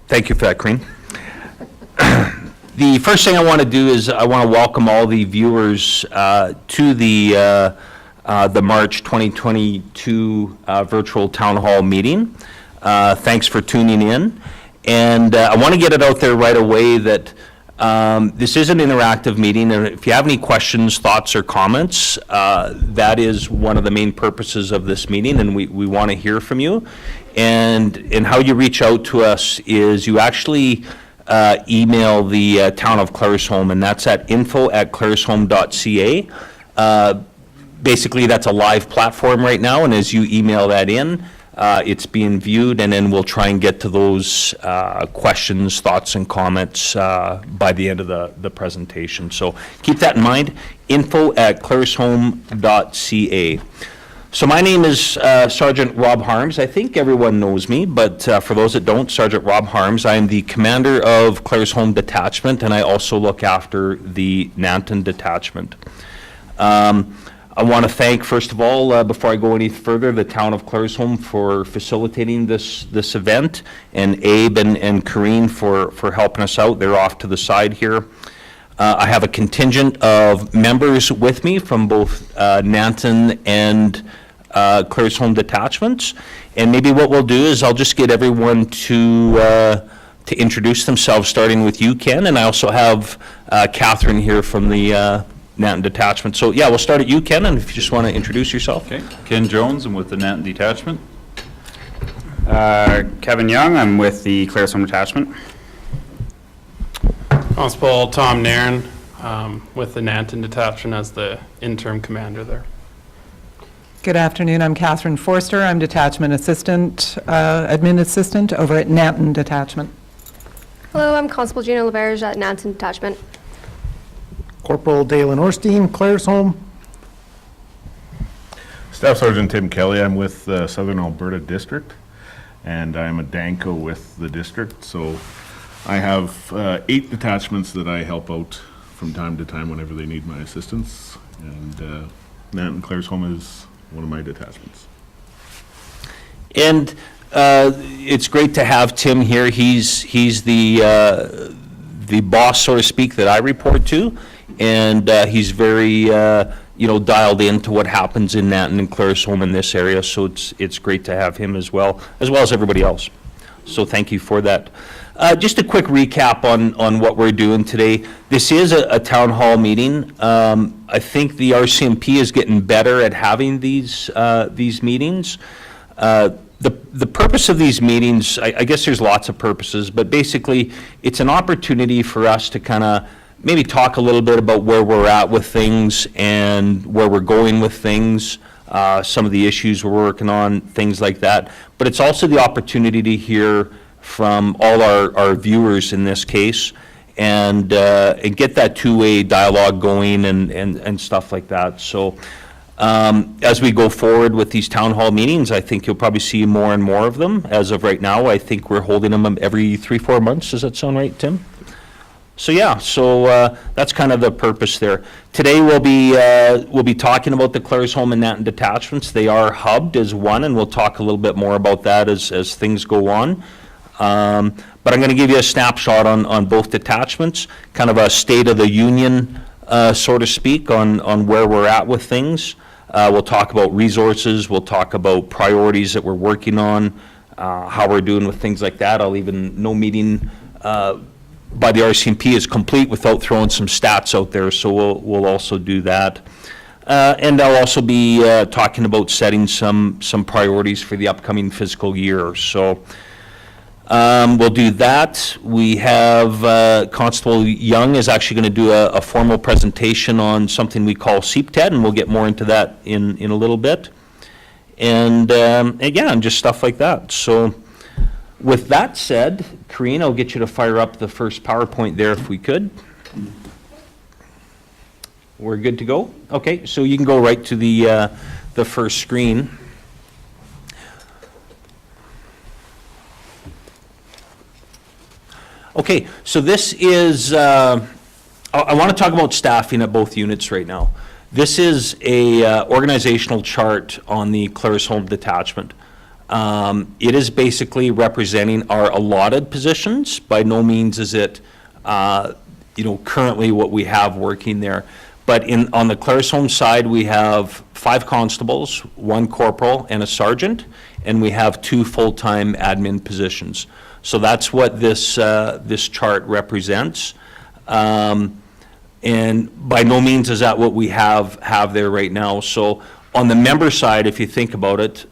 Thank you for that, Karine. The first thing I want to do is I want to welcome all the viewers to the March 2022 virtual town hall meeting. Thanks for tuning in. And I want to get it out there right away that this is an interactive meeting, and if you have any questions, thoughts, or comments, that is one of the main purposes of this meeting, and we want to hear from you. And how you reach out to us is you actually email the town of Claresholm, and that's at info@claresholm.ca. Basically, that's a live platform right now, and as you email that in, it's being viewed, and then we'll try and get to those questions, thoughts, and comments by the end of the presentation. So keep that in mind, info@claresholm.ca. So my name is Sergeant Rob Harms. I think everyone knows me, but for those that don't, Sergeant Rob Harms. I am the commander of Claresholm Detachment, and I also look after the Nanton Detachment. I want to thank, first of all, before I go any further, the town of Claresholm for facilitating this event, and Abe and Karine for helping us out. They're off to the side here. I have a contingent of members with me from both Nanton and Claresholm Detachments, and maybe what we'll do is I'll just get everyone to introduce themselves, starting with you, Ken, and I also have Catherine here from the Nanton Detachment. So yeah, we'll start at you, Ken, and if you just want to introduce yourself. Okay, Ken Jones, I'm with the Nanton Detachment. Kevin Young, I'm with the Claresholm Detachment. Constable Tom Nairn, with the Nanton Detachment as the interim commander there. Good afternoon, I'm Catherine Forster. I'm Detachment Assistant, Admin Assistant over at Nanton Detachment. Hello, I'm Constable Gina LaBerge at Nanton Detachment. Corporal Dalen Orstein, Claresholm. Staff Sergeant Tim Kelly, I'm with the Southern Alberta District, and I'm a Danco with the district, so I have 8 detachments that I help out from time to time whenever they need my assistance, and Nanton Claresholm is one of my detachments. And it's great to have Tim here. He's the boss, so to speak, that I report to, and he's very dialed into what happens in Nanton and Claresholm in this area. So it's great to have him as well as everybody else. So thank you for that. Just a quick recap on what we're doing today. This is a town hall meeting. I think the RCMP is getting better at having these meetings. The purpose of these meetings, I guess there's lots of purposes, but basically it's an opportunity for us to kind of maybe talk a little bit about where we're at with things and where we're going with things, some of the issues we're working on, things like that. But it's also the opportunity to hear from all our viewers in this case, and get that two-way dialogue going and stuff like that. So as we go forward with these town hall meetings, I think you'll probably see more and more of them. As of right now, I think we're holding them every 3-4 months. Does that sound right, Tim? So yeah, that's kind of the purpose there. Today we'll be talking about the Claresholm and Nanton detachments. They are hubbed as one, and we'll talk a little bit more about that as things go on. But I'm going to give you a snapshot on both detachments, kind of a state of the union, so to speak, on where we're at with things. We'll talk about resources. We'll talk about priorities that we're working on, how we're doing with things like that. No meeting by the RCMP is complete without throwing some stats out there, so we'll also do that. And I'll also be talking about setting some priorities for the upcoming fiscal year. So we'll do that. We have Constable Young is actually going to do a formal presentation on something we call CPTED, and we'll get more into that in a little bit. And again, just stuff like that. So with that said, Karine, I'll get you to fire up the first PowerPoint there if we could. We're good to go? Okay, so you can go right to the first screen. Okay, so this is, I want to talk about staffing at both units right now. This is a organizational chart on the Claresholm detachment. It is basically representing our allotted positions. By no means is it, currently what we have working there. But on the Claresholm side, we have 5 constables, 1 corporal, and a sergeant, and we have 2 full-time admin positions. So that's what this chart represents. And by no means is that what we have there right now. So on the member side, if you think about it,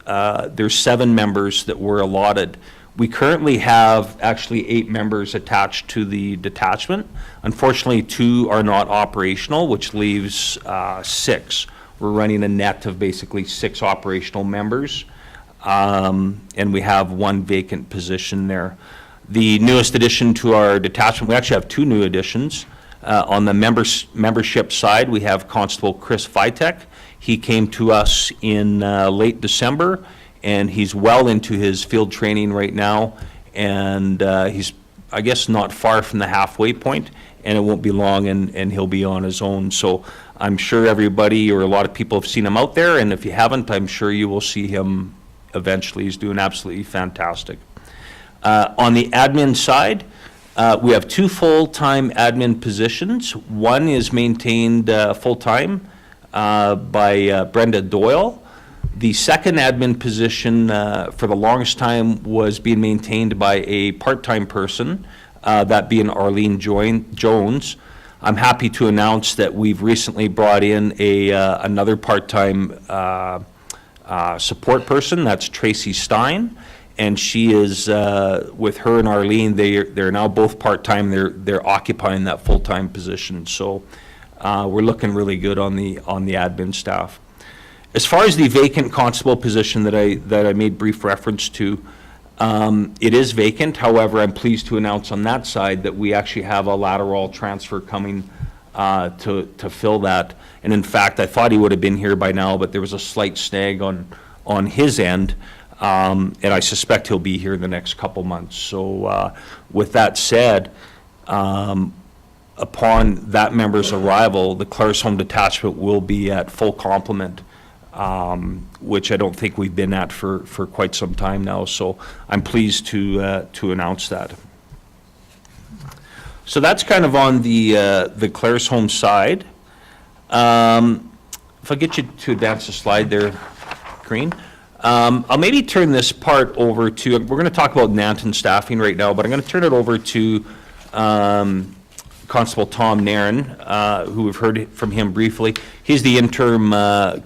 there's 7 members that were allotted. We currently have actually 8 members attached to the detachment. Unfortunately, 2 are not operational, which leaves 6. We're running a net of basically 6 operational members, and we have 1 vacant position there. The newest addition to our detachment, we actually have 2 new additions. On the membership side, we have Constable Chris Vitek. He came to us in late December, and he's well into his field training right now, and he's, I guess, not far from the halfway point, and it won't be long, and he'll be on his own. So I'm sure everybody, or a lot of people, have seen him out there, and if you haven't, I'm sure you will see him eventually. He's doing absolutely fantastic. On the admin side, we have 2 full-time admin positions. 1 is maintained full-time by Brenda Doyle. The second admin position for the longest time was being maintained by a part-time person, that being Arlene Jones. I'm happy to announce that we've recently brought in another part-time support person. That's Tracy Stein. And she is, with her and Arlene, they're now both part-time. They're occupying that full-time position. So we're looking really good on the admin staff. As far as the vacant constable position that I made brief reference to, it is vacant. However, I'm pleased to announce on that side that we actually have a lateral transfer coming to fill that. And in fact, I thought he would have been here by now, but there was a slight snag on his end. And I suspect he'll be here in the next couple months. So with that said, upon that member's arrival, the Claresholm detachment will be at full complement, which I don't think we've been at for quite some time now. So I'm pleased to announce that. So that's kind of on the Claresholm side. If I get you to advance the slide there, Green. I'll maybe turn this part over to, we're going to talk about Nanton staffing right now, but I'm going to turn it over to Constable Tom Nairn, who we've heard from him briefly. He's the interim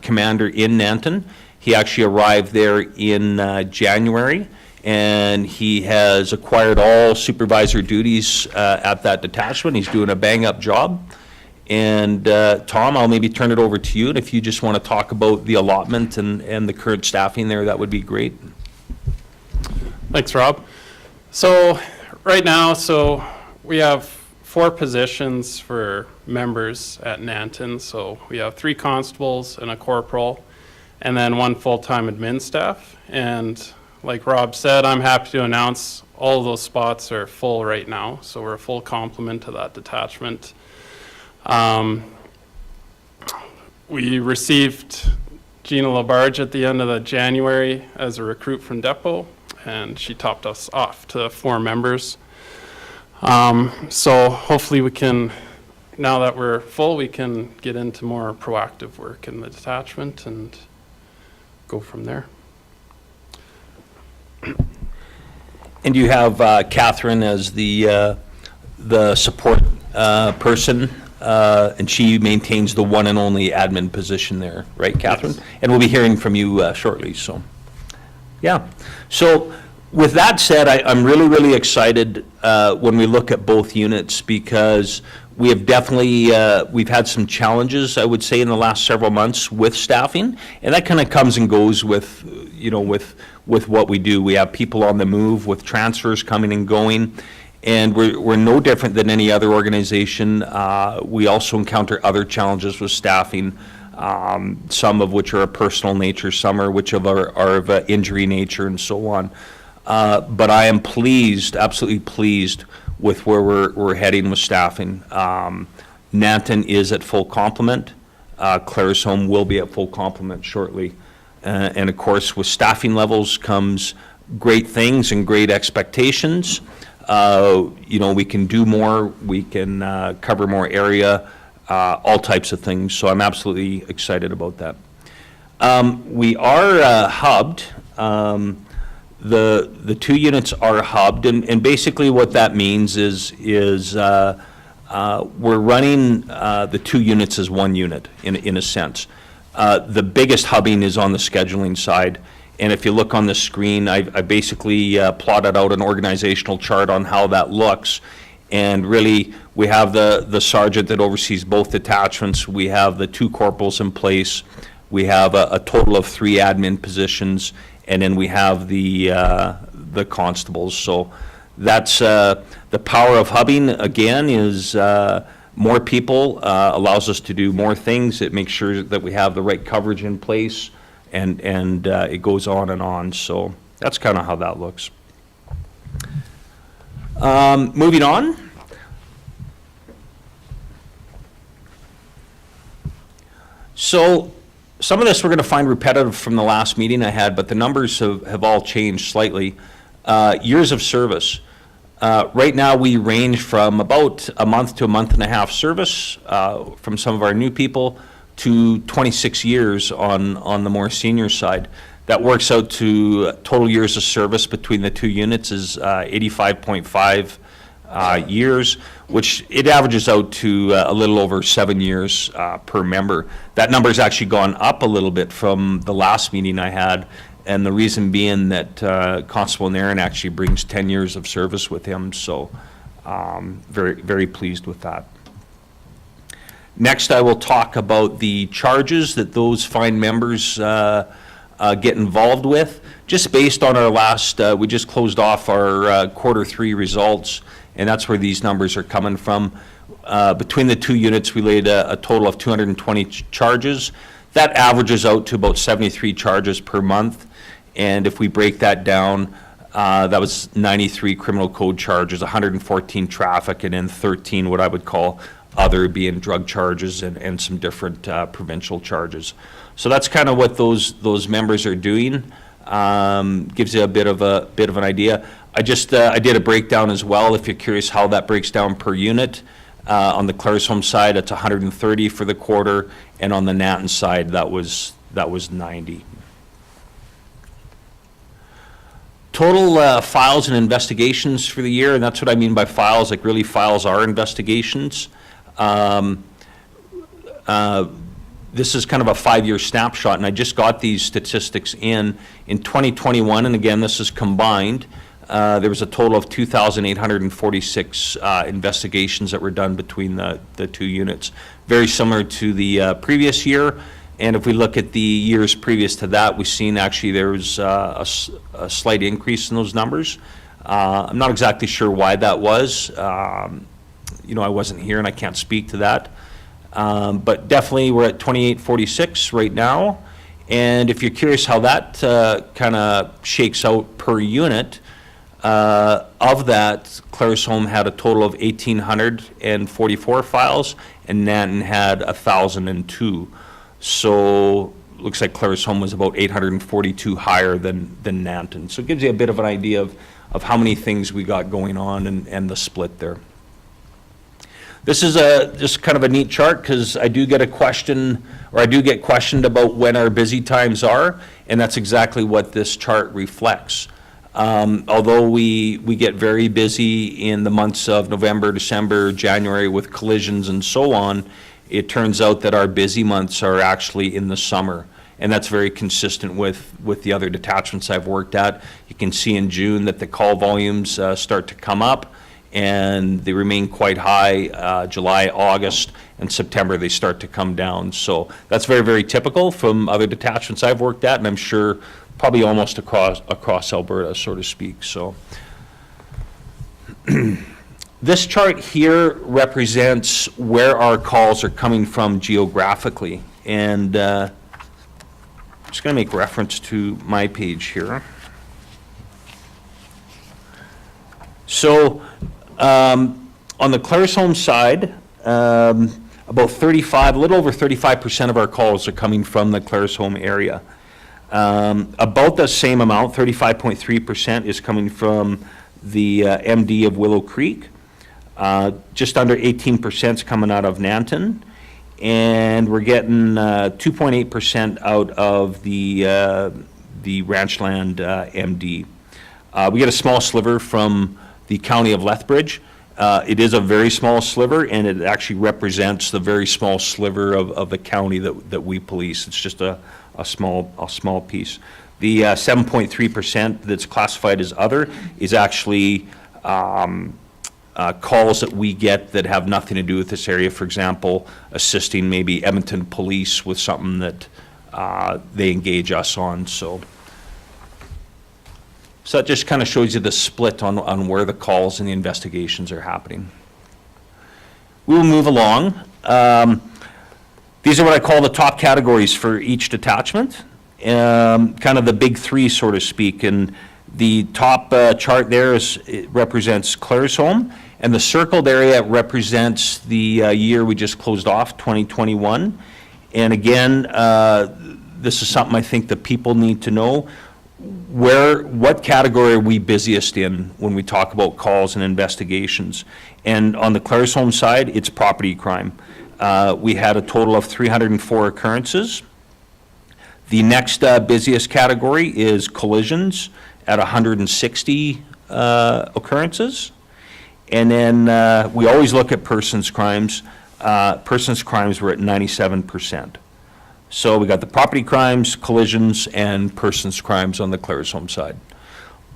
commander in Nanton. He actually arrived there in January, and he has acquired all supervisor duties at that detachment. He's doing a bang-up job. And Tom, I'll maybe turn it over to you, and if you just want to talk about the allotment and the current staffing there, that would be great. Thanks, Rob. So right now, we have 4 positions for members at Nanton. So we have 3 constables and a corporal, and then 1 full-time admin staff. And like Rob said, I'm happy to announce all of those spots are full right now. So we're a full complement to that detachment. We received Gina Labarge at the end of January as a recruit from Depot, and she topped us off to 4 members. So hopefully we can, now that we're full, we can get into more proactive work in the detachment and go from there. And you have Catherine as the support person, and she maintains the one and only admin position there, right, Catherine? Yes. And we'll be hearing from you shortly, so. Yeah. So with that said, I'm really, really excited when we look at both units, because we have definitely, we've had some challenges, I would say, in the last several months with staffing, and that kind of comes and goes with, you know, with what we do. We have people on the move with transfers coming and going, and we're no different than any other organization. We also encounter other challenges with staffing, some of which are of personal nature, some are which are of injury nature, and so on. But I am pleased, absolutely pleased, with where we're heading with staffing. Nanton is at full complement. Claresholm will be at full complement shortly. And of course, with staffing levels comes great things and great expectations. We can do more, we can cover more area, all types of things. So I'm absolutely excited about that. We are hubbed. The two units are hubbed, and basically what that means is we're running the two units as one unit in a sense. The biggest hubbing is on the scheduling side, and if you look on the screen, I basically plotted out an organizational chart on how that looks. And really, we have the sergeant that oversees both detachments. We have the two corporals in place. We have a total of 3 admin positions, and then we have the constables. So that's the power of hubbing. Again, is more people allows us to do more things. It makes sure that we have the right coverage in place, and it goes on and on. So that's kind of how that looks. Moving on. So some of this we're going to find repetitive from the last meeting I had, but the numbers have all changed slightly. Years of service. Right now, we range from about a month to a month and a half service from some of our new people to 26 years on the more senior side. That works out to total years of service between the two units is 85.5 years, which it averages out to a little over 7 years per member. That number has actually gone up a little bit from the last meeting I had, and the reason being that Constable Nanton actually brings 10 years of service with him, so very, very pleased with that. Next, I will talk about the charges that those fine members get involved with. Just based on our last, we just closed off our Q3 results, and that's where these numbers are coming from. Between the two units, we laid a total of 220 charges. That averages out to about 73 charges per month. And if we break that down, that was 93 criminal code charges, 114 traffic, and then 13 what I would call other, being drug charges and some different provincial charges. So that's kind of what those members are doing. Gives you a bit of an idea. I did a breakdown as well, if you're curious how that breaks down per unit. On the Claresholm side, it's 130 for the quarter, and on the Nanton side, that was 90. Total files and investigations for the year, and that's what I mean by files, like really files are investigations. This is kind of a 5-year snapshot, and I just got these statistics in 2021, and again, this is combined. There was a total of 2,846 investigations that were done between the two units. Very similar to the previous year, and if we look at the years previous to that, we've seen actually there was a slight increase in those numbers. I'm not exactly sure why that was. I wasn't here and I can't speak to that. But definitely we're at 2846 right now, and if you're curious how that kind of shakes out per unit, of that, Claresholm had a total of 1,844 files, and Nanton had 1,002. So looks like Claresholm was about 842 higher than Nanton. So it gives you a bit of an idea of how many things we got going on and the split there. This is just kind of a neat chart, because I do get questioned about when our busy times are, and that's exactly what this chart reflects. Although we get very busy in the months of November, December, January with collisions and so on, it turns out that our busy months are actually in the summer. And that's very consistent with the other detachments I've worked at. You can see in June that the call volumes start to come up, and they remain quite high. July, August, and September they start to come down. So that's very, very typical from other detachments I've worked at, and I'm sure probably almost across Alberta, so to speak. So this chart here represents where our calls are coming from geographically, and I'm just going to make reference to my page here. So on the Claresholm side, about 35, a little over 35% of our calls are coming from the Claresholm area. About the same amount, 35.3%, is coming from the MD of Willow Creek. Just under 18% is coming out of Nanton. And we're getting 2.8% out of the Ranchland MD. We get a small sliver from the county of Lethbridge. It is a very small sliver, and it actually represents the very small sliver of the county that we police. It's just a small piece. The 7.3% that's classified as other is actually calls that we get that have nothing to do with this area. For example, assisting maybe Edmonton Police with something that they engage us on. So that just kind of shows you the split on where the calls and the investigations are happening. We will move along. These are what I call the top categories for each detachment, kind of the big three, so to speak. And the top chart there represents Claresholm, and the circled area represents the year we just closed off, 2021. And again, this is something I think that people need to know. What category are we busiest in when we talk about calls and investigations? And on the Claresholm side, it's property crime. We had a total of 304 occurrences. The next busiest category is collisions at 160 occurrences. And then we always look at persons crimes. Persons crimes were at 97%. So we got the property crimes, collisions, and persons crimes on the Claresholm side.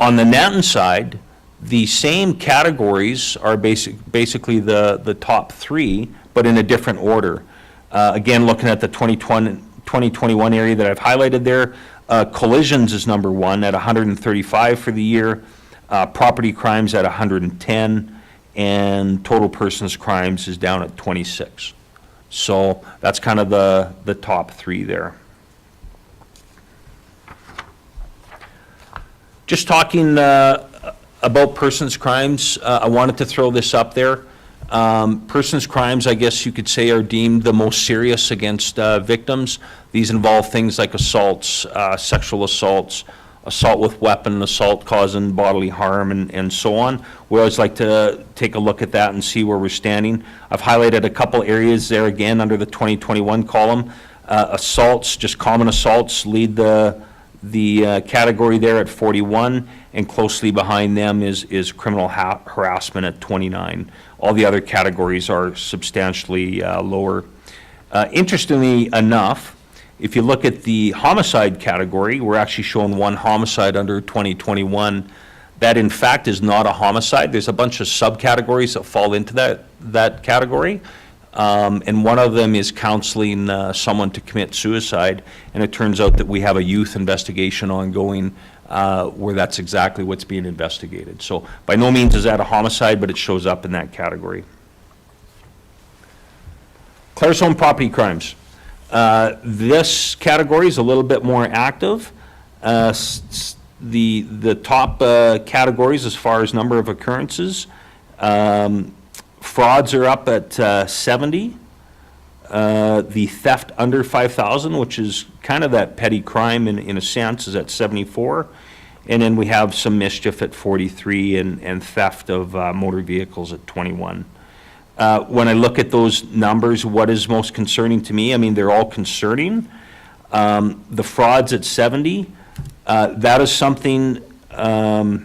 On the Nanton side, the same categories are basically the top three, but in a different order. Again, looking at the 2021 area that I've highlighted there, collisions is number one at 135 for the year, property crimes at 110, and total persons crimes is down at 26. So that's kind of the top three there. Just talking about persons crimes, I wanted to throw this up there. Persons crimes, I guess you could say, are deemed the most serious against victims. These involve things like assaults, sexual assaults, assault with weapon, assault causing bodily harm, and so on. We always like to take a look at that and see where we're standing. I've highlighted a couple areas there again under the 2021 column. Assaults, just common assaults, lead the category there at 41, and closely behind them is criminal harassment at 29. All the other categories are substantially lower. Interestingly enough, if you look at the homicide category, we're actually showing one homicide under 2021. That in fact is not a homicide. There's a bunch of subcategories that fall into that category. And one of them is counseling someone to commit suicide. And it turns out that we have a youth investigation ongoing where that's exactly what's being investigated. So by no means is that a homicide, but it shows up in that category. Claresholm property crimes. This category is a little bit more active. The top categories as far as number of occurrences, frauds are up at 70. The theft under 5,000, which is kind of that petty crime in a sense, is at 74. And then we have some mischief at 43 and theft of motor vehicles at 21. When I look at those numbers, what is most concerning to me? I mean, they're all concerning. The frauds at 70, that is something, that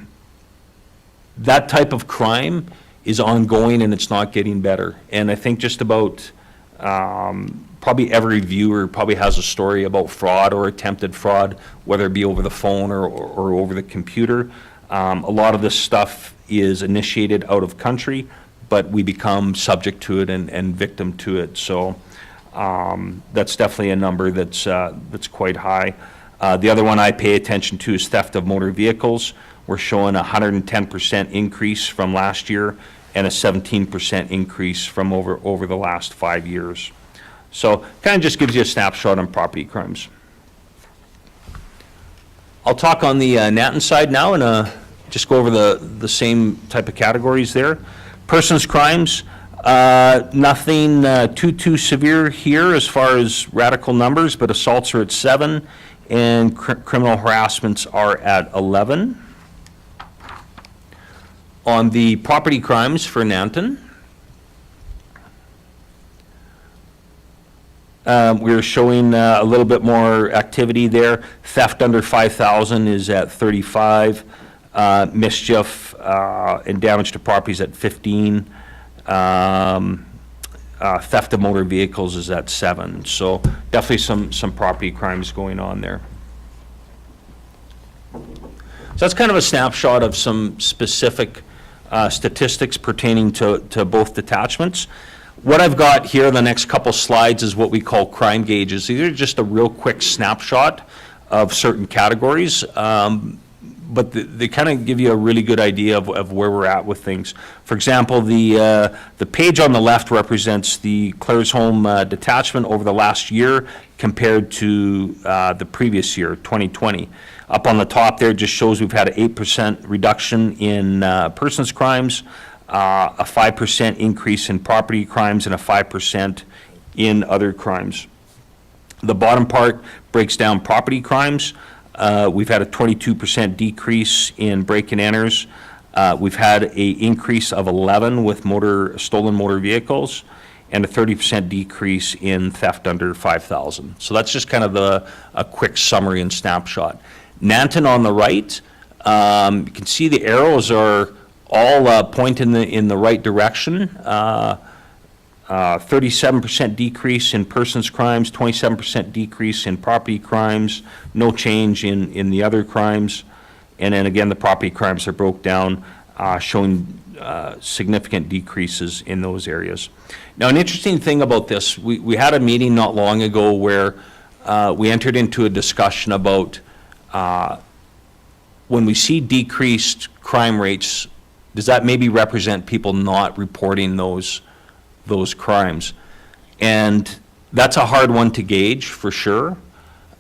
type of crime is ongoing and it's not getting better. And I think just about probably every viewer probably has a story about fraud or attempted fraud, whether it be over the phone or over the computer. A lot of this stuff is initiated out of country, but we become subject to it and victim to it. So that's definitely a number that's quite high. The other one I pay attention to is theft of motor vehicles. We're showing a 110% increase from last year and a 17% increase from over the last 5 years. So kind of just gives you a snapshot on property crimes. I'll talk on the Nanton side now and just go over the same type of categories there. Persons crimes, nothing too severe here as far as radical numbers, but assaults are at 7 and criminal harassments are at 11. On the property crimes for Nanton, we're showing a little bit more activity there. Theft under 5,000 is at 35. Mischief and damage to property is at 15. Theft of motor vehicles is at 7. So definitely some property crimes going on there. So that's kind of a snapshot of some specific statistics pertaining to both detachments. What I've got here in the next couple slides is what we call crime gauges. These are just a real quick snapshot of certain categories, but they kind of give you a really good idea of where we're at with things. For example, the page on the left represents the Claresholm detachment over the last year compared to the previous year, 2020. Up on the top there just shows we've had an 8% reduction in persons crimes, a 5% increase in property crimes, and a 5% in other crimes. The bottom part breaks down property crimes. We've had a 22% decrease in break-and-enters. We've had an increase of 11 with stolen motor vehicles, and a 30% decrease in theft under 5,000. So that's just kind of a quick summary and snapshot. Nanton on the right, you can see the arrows are all pointing in the right direction. 37% decrease in persons crimes, 27% decrease in property crimes, no change in the other crimes. And then again, the property crimes are broke down, showing significant decreases in those areas. Now, an interesting thing about this, we had a meeting not long ago where we entered into a discussion about when we see decreased crime rates, does that maybe represent people not reporting those crimes? And that's a hard one to gauge for sure.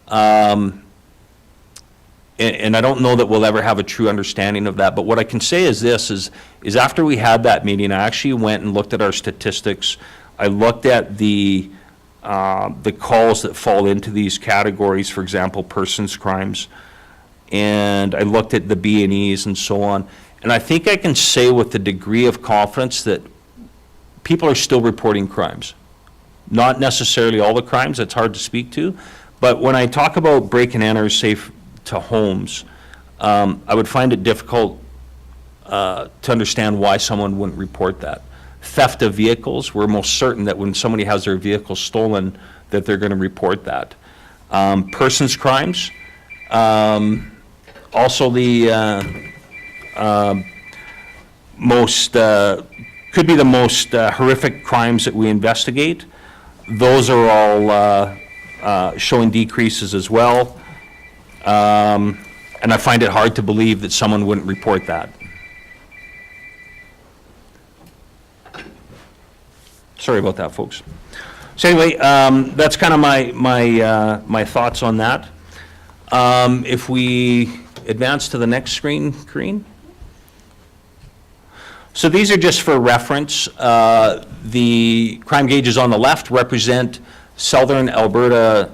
And I don't know that we'll ever have a true understanding of that, but what I can say is this, is after we had that meeting, I actually went and looked at our statistics. I looked at the calls that fall into these categories, for example, persons crimes, and I looked at the B&Es and so on. And I think I can say with a degree of confidence that people are still reporting crimes. Not necessarily all the crimes, that's hard to speak to, but when I talk about break and enters, say to homes, I would find it difficult to understand why someone wouldn't report that. Theft of vehicles, we're most certain that when somebody has their vehicle stolen, that they're going to report that. Persons crimes, also the could be the most horrific crimes that we investigate. Those are all showing decreases as well. And I find it hard to believe that someone wouldn't report that. Sorry about that, folks. So anyway, that's kind of my thoughts on that. If we advance to the next screen, Karine. So these are just for reference. The crime gauges on the left represent Southern Alberta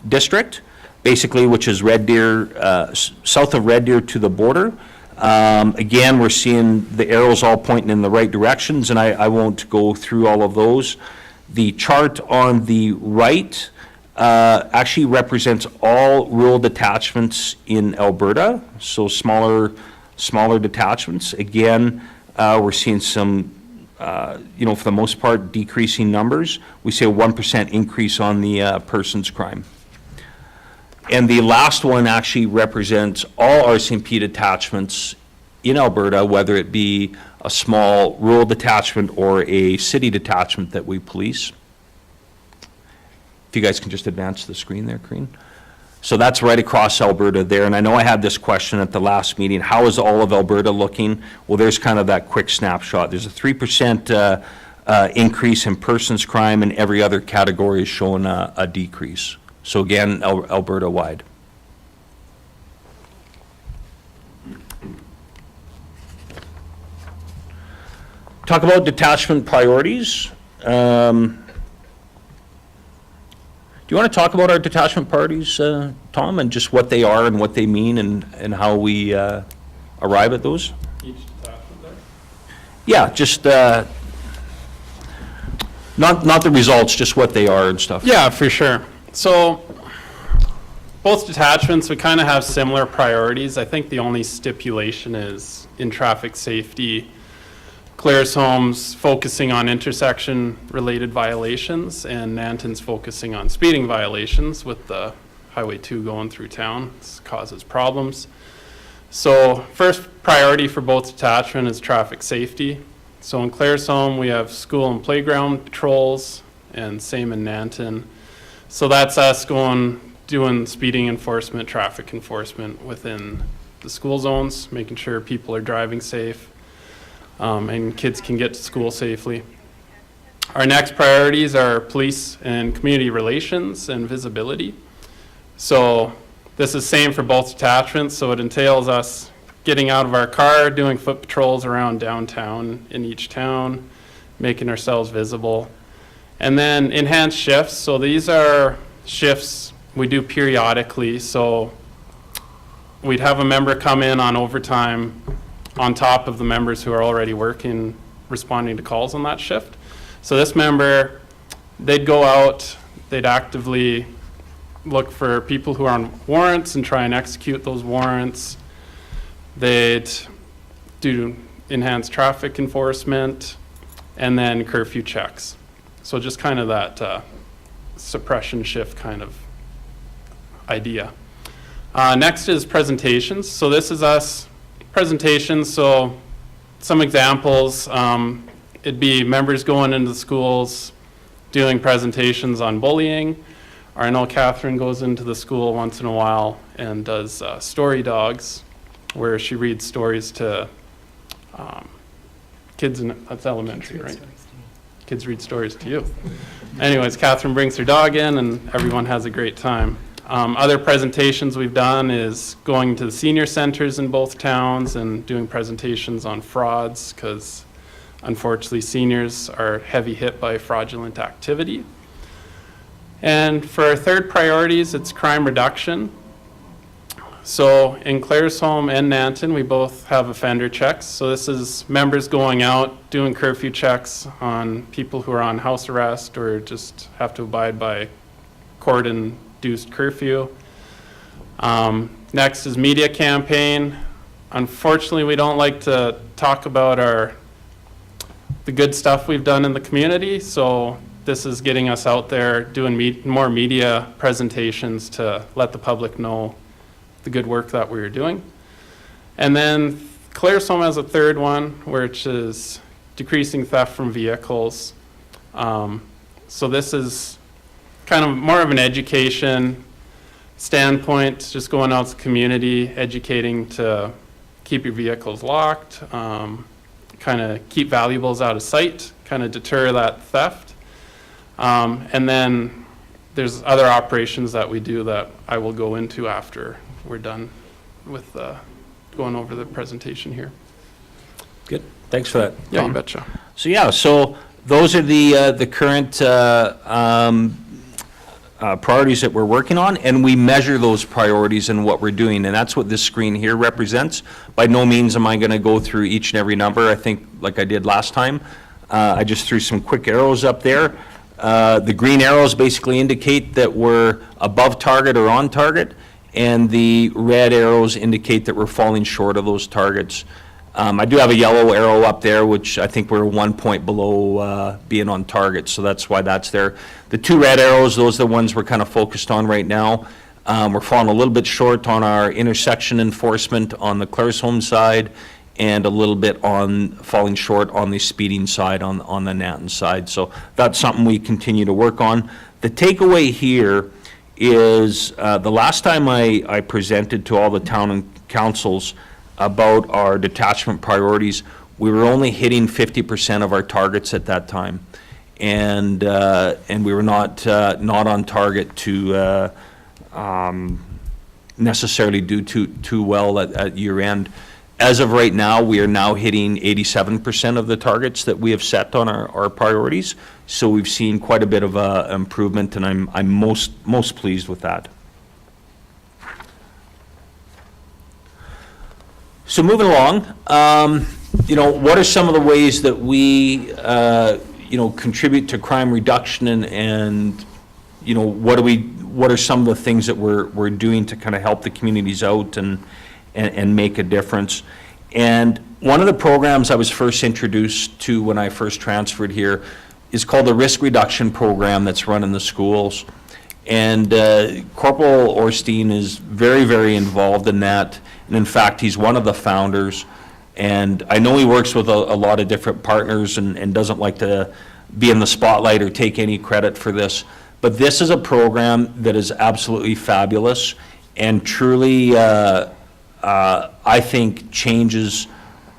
District, basically, which is Red Deer, south of Red Deer to the border. Again, we're seeing the arrows all pointing in the right directions, and I won't go through all of those. The chart on the right actually represents all rural detachments in Alberta, so smaller detachments. Again, we're seeing some, for the most part, decreasing numbers. We see a 1% increase on the persons crime. And the last one actually represents all RCMP detachments in Alberta, whether it be a small rural detachment or a city detachment that we police. If you guys can just advance the screen there, Karine. So that's right across Alberta there, and I know I had this question at the last meeting, how is all of Alberta looking? Well, there's kind of that quick snapshot. There's a 3% increase in persons crime, and every other category is showing a decrease. So again, Alberta-wide. Talk about detachment priorities. Do you want to talk about our detachment priorities, Tom, and just what they are and what they mean and how we arrive at those? Each detachment there? Yeah, just, not the results, just what they are and stuff. Yeah, for sure. So both detachments, we kind of have similar priorities. I think the only stipulation is in traffic safety, Claresholm's focusing on intersection-related violations, and Nanton's focusing on speeding violations with the Highway 2 going through town. This causes problems. So first priority for both detachment is traffic safety. So in Claresholm, we have school and playground patrols, and same in Nanton. So that's us doing speeding enforcement, traffic enforcement within the school zones, making sure people are driving safe, and kids can get to school safely. Our next priorities are police and community relations and visibility. So this is same for both detachments, so it entails us getting out of our car, doing foot patrols around downtown in each town, making ourselves visible. And then enhanced shifts, so these are shifts we do periodically, so we'd have a member come in on overtime on top of the members who are already working, responding to calls on that shift. So this member, they'd go out, they'd actively look for people who are on warrants and try and execute those warrants. They'd do enhanced traffic enforcement and then curfew checks. So just kind of that suppression shift kind of idea. Next is presentations. So this is us presentations. So some examples, it'd be members going into the schools doing presentations on bullying. Or I know Catherine goes into the school once in a while and does story dogs, where she reads stories to kids, that's elementary, right? Kids read stories to you. Anyways, Catherine brings her dog in and everyone has a great time. Other presentations we've done is going to the senior centers in both towns and doing presentations on frauds, because unfortunately seniors are heavy hit by fraudulent activity. And for our third priorities, it's crime reduction. So in Claresholm and Nanton, we both have offender checks. So this is members going out, doing curfew checks on people who are on house arrest or just have to abide by court-induced curfew. Next is media campaign. Unfortunately, we don't like to talk about the good stuff we've done in the community. So this is getting us out there, doing more media presentations to let the public know the good work that we were doing. And then Claresholm has a third one, which is decreasing theft from vehicles. So this is kind of more of an education standpoint, just going out to the community, educating to keep your vehicles locked, kind of keep valuables out of sight, kind of deter that theft. And then there's other operations that we do that I will go into after we're done with going over the presentation here. Good, thanks for that. Yeah, Tom. you betcha. So those are the current priorities that we're working on, and we measure those priorities and what we're doing, and that's what this screen here represents. By no means am I going to go through each and every number. I think, like I did last time, I just threw some quick arrows up there. The green arrows basically indicate that we're above target or on target, and the red arrows indicate that we're falling short of those targets. I do have a yellow arrow up there, which I think we're 1 point below being on target, so that's why that's there. The two red arrows, those are the ones we're kind of focused on right now. We're falling a little bit short on our intersection enforcement on the Claresholm side, and a little bit on falling short on the speeding side on the Nanton side. So that's something we continue to work on. The takeaway here is the last time I presented to all the town and councils about our detachment priorities, we were only hitting 50% of our targets at that time. And we were not on target to necessarily do too well at year end. As of right now, we are now hitting 87% of the targets that we have set on our priorities, So we've seen quite a bit of improvement, and I'm most pleased with that. So moving along, what are some of the ways that we, contribute to crime reduction and what are some of the things that we're doing to kind of help the communities out and make a difference? And one of the programs I was first introduced to when I first transferred here is called the Risk Reduction Program that's run in the schools. And Corporal Orstein is very, very involved in that. And in fact, he's one of the founders. And I know he works with a lot of different partners and doesn't like to be in the spotlight or take any credit for this. But this is a program that is absolutely fabulous and truly, I think, changes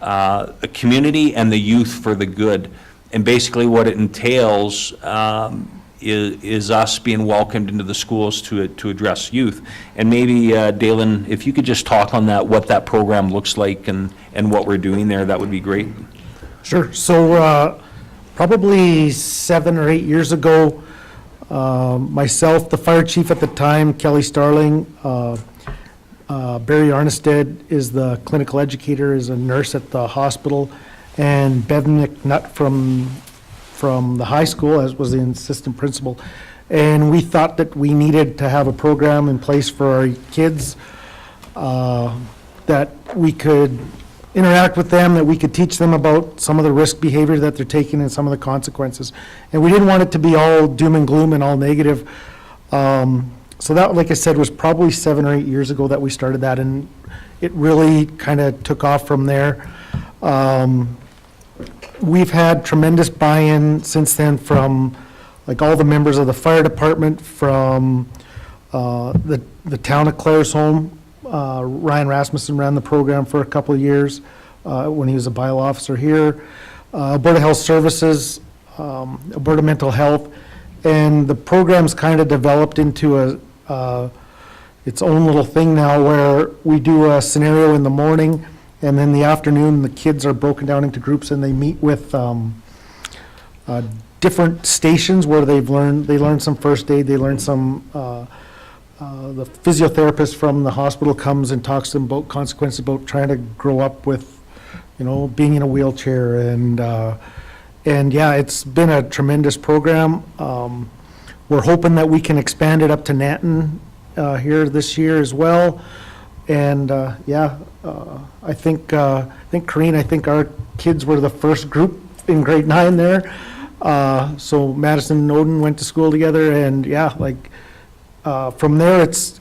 the community and the youth for the good. And basically what it entails is us being welcomed into the schools to address youth. And maybe, Dalen, if you could just talk on that, what that program looks like and what we're doing there, that would be great. Sure. So probably 7 or 8 years ago, myself, the fire chief at the time, Kelly Starling, Barry Arnestead is the clinical educator, is a nurse at the hospital, and Bevnik Nutt from the high school, as was the assistant principal. And we thought that we needed to have a program in place for our kids, that we could interact with them, that we could teach them about some of the risk behavior that they're taking and some of the consequences. And we didn't want it to be all doom and gloom and all negative. So that, like I said, was probably 7 or 8 years ago that we started that, and it really kind of took off from there. We've had tremendous buy-in since then from like all the members of the fire department, from the town of Claresholm. Ryan Rasmussen ran the program for a couple of years when he was a bio officer here. Alberta Health Services, Alberta Mental Health, and the program's kind of developed into its own little thing now, where we do a scenario in the morning, and then the afternoon the kids are broken down into groups and they meet with different stations where they learn some first aid, they learn some, the physiotherapist from the hospital comes and talks to them about consequences about trying to grow up with, being in a wheelchair, and yeah, it's been a tremendous program. We're hoping that we can expand it up to Nanton here this year as well. And I think Corrine, I think our kids were the first group in grade 9 there. So Madison and Odin went to school together, and from there it's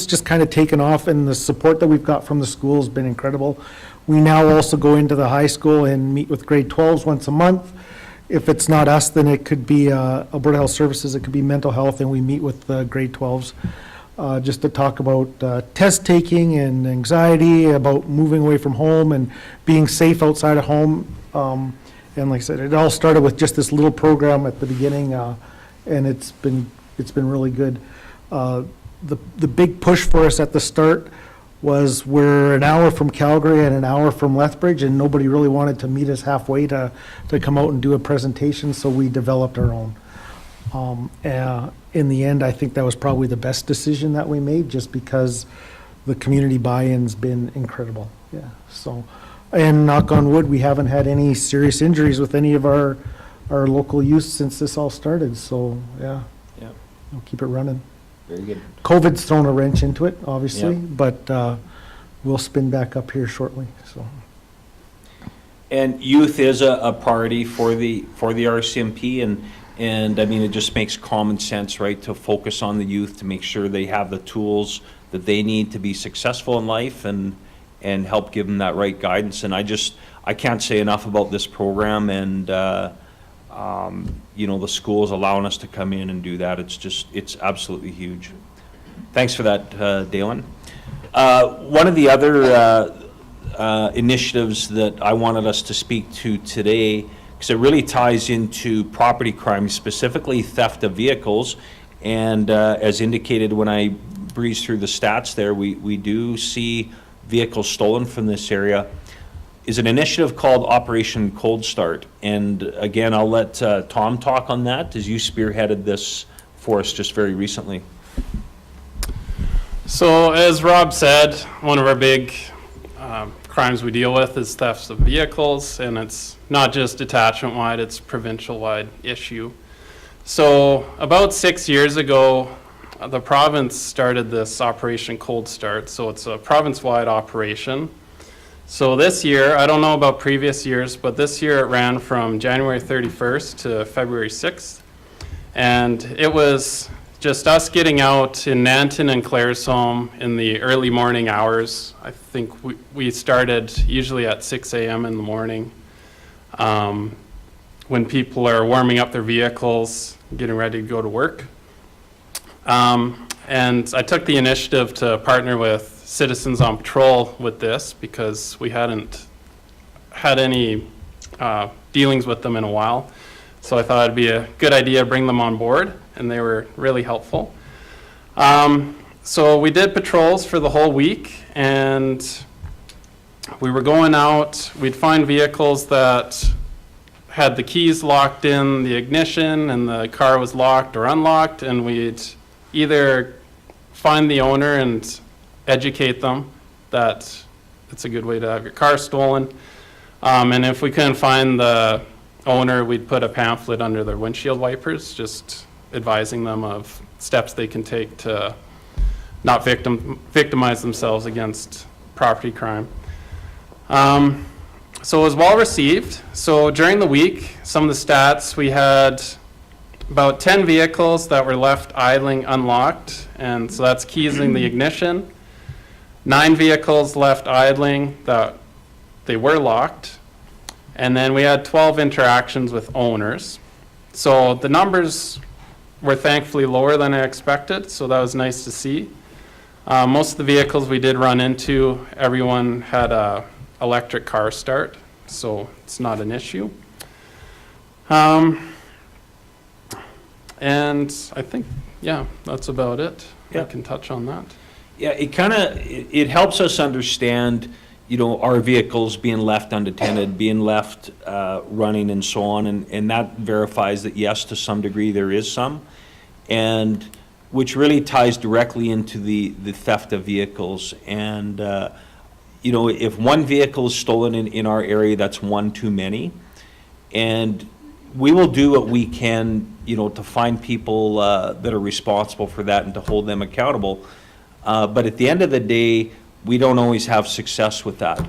just kind of taken off, and the support that we've got from the school has been incredible. We now also go into the high school and meet with grade 12s once a month. If it's not us, then it could be Alberta Health Services, it could be mental health, and we meet with grade 12s just to talk about test taking and anxiety, about moving away from home and being safe outside of home. And like I said, it all started with just this little program at the beginning, and it's been really good. The big push for us at the start was we're an hour from Calgary and an hour from Lethbridge, and nobody really wanted to meet us halfway to come out and do a presentation, so we developed our own. In the end, I think that was probably the best decision that we made, just because the community buy-in's been incredible. Yeah. So, and knock on wood, we haven't had any serious injuries with any of our local youth since this all started. So yeah, we'll keep it running. Very good. COVID's thrown a wrench into it, obviously, Yeah. but we'll spin back up here shortly. So. And youth is a priority for the RCMP, and I mean, it just makes common sense, right, to focus on the youth, to make sure they have the tools that they need to be successful in life, and help give them that right guidance. And I can't say enough about this program, and the schools allowing us to come in and do that. It's absolutely huge. Thanks for that, Dalen. One of the other initiatives that I wanted us to speak to today, because it really ties into property crime, specifically theft of vehicles. And as indicated when I breezed through the stats there, we do see vehicles stolen from this area. is an initiative called Operation Cold Start. And again, I'll let Tom talk on that, as you spearheaded this for us just very recently. So as Rob said, one of our big crimes we deal with is thefts of vehicles, and it's not just detachment-wide, it's provincial-wide issue. So about 6 years ago, the province started this Operation Cold Start, so it's a province-wide operation. So this year, I don't know about previous years, but this year it ran from January 31st to February 6th. And it was just us getting out in Nanton and Claresholm in the early morning hours. I think we started usually at 6 a.m. in the morning, when people are warming up their vehicles, getting ready to go to work. And I took the initiative to partner with Citizens on Patrol with this because we hadn't had any dealings with them in a while. So I thought it'd be a good idea to bring them on board, and they were really helpful. So we did patrols for the whole week, and we were going out. We'd find vehicles that had the keys locked in the ignition and the car was locked or unlocked, and we'd either find the owner and educate them that it's a good way to have your car stolen. And if we couldn't find the owner, we'd put a pamphlet under their windshield wipers, just advising them of steps they can take to not victimize themselves against property crime. So it was well received. So during the week, some of the stats, we had about 10 vehicles that were left idling unlocked, and so that's keys in the ignition. 9 vehicles left idling that they were locked, and then we had 12 interactions with owners. So the numbers were thankfully lower than I expected, so that was nice to see. Most of the vehicles we did run into, everyone had a electric car start, so it's not an issue. And I think, yeah, that's about it. I Yeah. can touch on that. Yeah, it helps us understand, our vehicles being left unattended, being left running and so on, and that verifies that yes, to some degree there is some, and which really ties directly into the theft of vehicles. And, if one vehicle is stolen in our area, that's one too many. And we will do what we can, to find people that are responsible for that and to hold them accountable. But at the end of the day, we don't always have success with that.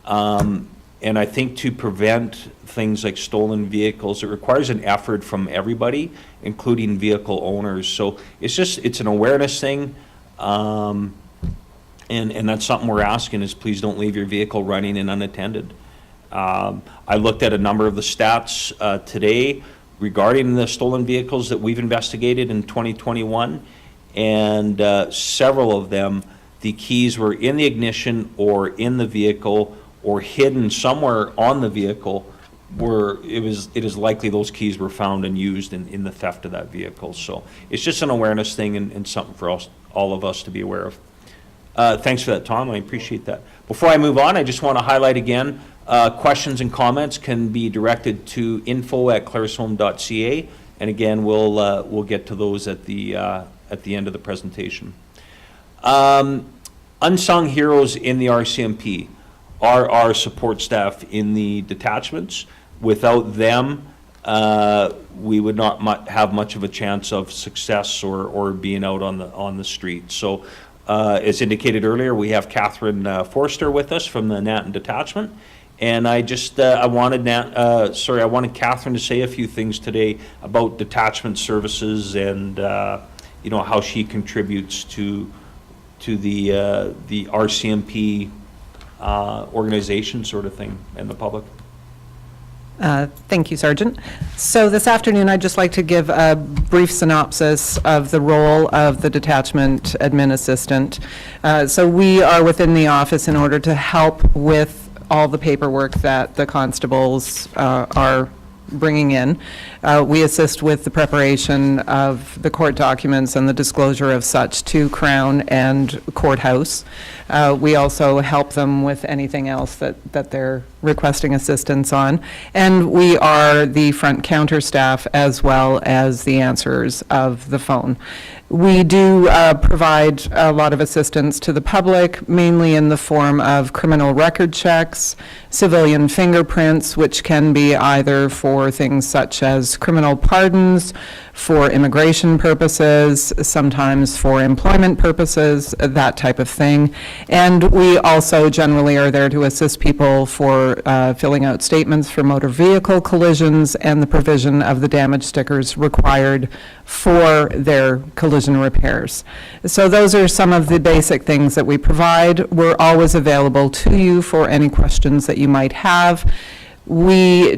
And I think to prevent things like stolen vehicles, it requires an effort from everybody, including vehicle owners. So it's an awareness thing. And that's something we're asking is please don't leave your vehicle running and unattended. I looked at a number of the stats today regarding the stolen vehicles that we've investigated in 2021, and several of them, the keys were in the ignition or in the vehicle or hidden somewhere on the vehicle where it is likely those keys were found and used in the theft of that vehicle. So it's just an awareness thing and something for all of us to be aware of. Thanks for that, Tom. I appreciate that. Before I move on, I just want to highlight again, questions and comments can be directed to info@claresholm.ca, and again, we'll get to those at the end of the presentation. Unsung heroes in the RCMP are our support staff in the detachments. Without them, we would not have much of a chance of success or being out on the street. So, as indicated earlier, we have Catherine Forster with us from the Nanton Detachment, and I wanted Catherine to say a few things today about detachment services and how she contributes to the RCMP organization sort of thing and the public. Thank you, Sergeant. So this afternoon, I'd just like to give a brief synopsis of the role of the Detachment Admin Assistant. So we are within the office in order to help with all the paperwork that the constables are bringing in. We assist with the preparation of the court documents and the disclosure of such to Crown and Courthouse. We also help them with anything else that they're requesting assistance on. And we are the front counter staff as well as the answerers of the phone. We do provide a lot of assistance to the public, mainly in the form of criminal record checks, civilian fingerprints, which can be either for things such as criminal pardons, for immigration purposes, sometimes for employment purposes, that type of thing. And we also generally are there to assist people for filling out statements for motor vehicle collisions and the provision of the damage stickers required for their collision repairs. So those are some of the basic things that we provide. We're always available to you for any questions that you might have. We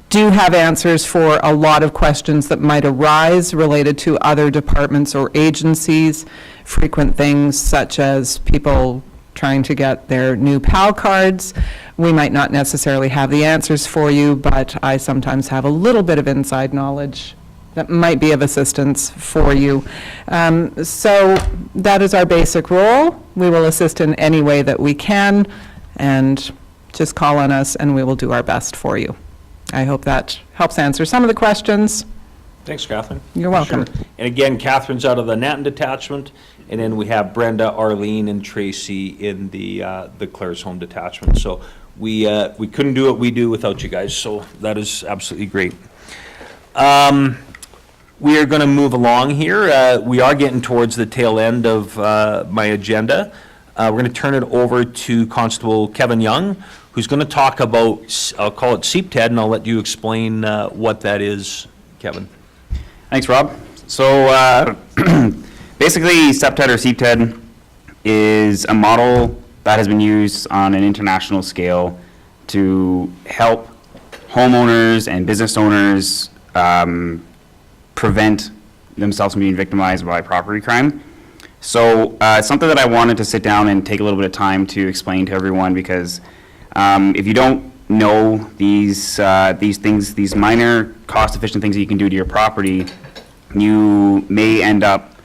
do have answers for a lot of questions that might arise related to other departments or agencies, frequent things such as people trying to get their new PAL cards. We might not necessarily have the answers for you, but I sometimes have a little bit of inside knowledge that might be of assistance for you. So that is our basic role. We will assist in any way that we can, and just call on us and we will do our best for you. I hope that helps answer some of the questions. Thanks, Catherine. You're welcome. Sure. And again, Catherine's out of the Nanton Detachment, and then we have Brenda, Arlene, and Tracy in the Claresholm Detachment. So we couldn't do what we do without you guys, so that is absolutely great. We are going to move along here. We are getting towards the tail end of my agenda. We're going to turn it over to Constable Kevin Young, who's going to talk about, I'll call it CPTED, and I'll let you explain what that is, Kevin. Thanks, Rob. So basically, CPTED or CPTED is a model that has been used on an international scale to help homeowners and business owners prevent themselves from being victimized by property crime. So it's something that I wanted to sit down and take a little bit of time to explain to everyone, because if you don't know these things, these minor cost-efficient things that you can do to your property, you may end up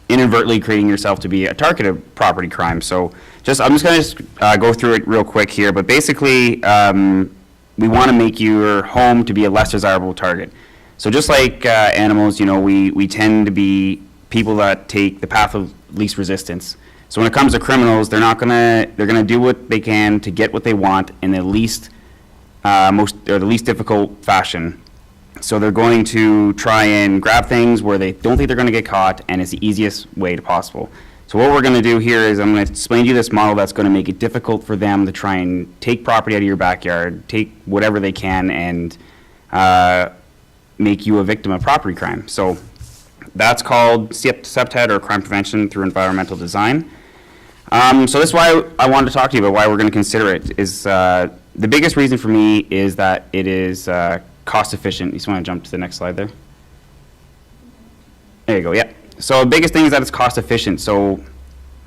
inadvertently creating yourself to be a target of property crime. So I'm just going to go through it real quick here, but basically we want to make your home to be a less desirable target. So just like animals, you know, we tend to be people that take the path of least resistance. So when it comes to criminals, they're gonna do what they can to get what they want in the least difficult fashion. So they're going to try and grab things where they don't think they're gonna get caught, and it's the easiest way possible. So what we're gonna do here is I'm gonna explain to you this model that's gonna make it difficult for them to try and take property out of your backyard, take whatever they can, and make you a victim of property crime. So that's called CPTED, or crime prevention through environmental design. So this is why I wanted to talk to you about why we're going to consider it. Is the biggest reason for me is that it is cost efficient. You just want to jump to the next slide there? There you go, yeah. So the biggest thing is that it's cost efficient. So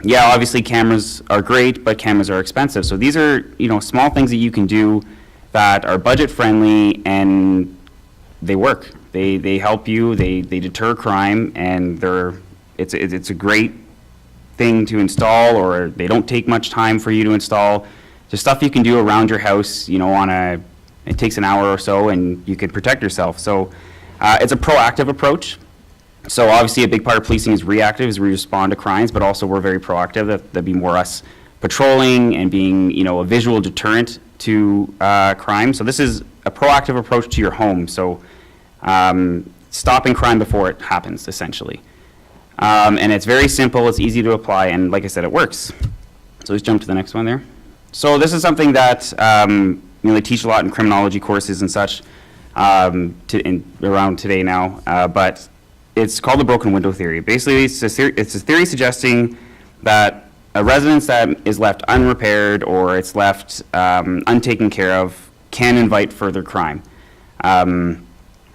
yeah, obviously cameras are great, but cameras are expensive. So these are, you know, small things that you can do that are budget friendly, and they work. They help you, they deter crime, and it's a great thing to install, or they don't take much time for you to install. Just stuff you can do around your house, you know, it takes an hour or so, and you can protect yourself. So it's a proactive approach. So obviously a big part of policing is reactive, as we respond to crimes, but also we're very proactive. That'd be more us patrolling and being, you know, a visual deterrent to crime. So this is a proactive approach to your home. So stopping crime before it happens, essentially. And it's very simple, it's easy to apply, and like I said, it works. So let's jump to the next one there. So this is something that they teach a lot in criminology courses and such around today now, but it's called the broken window theory. Basically, it's a theory suggesting that a residence that is left unrepaired or it's left untaken care of can invite further crime.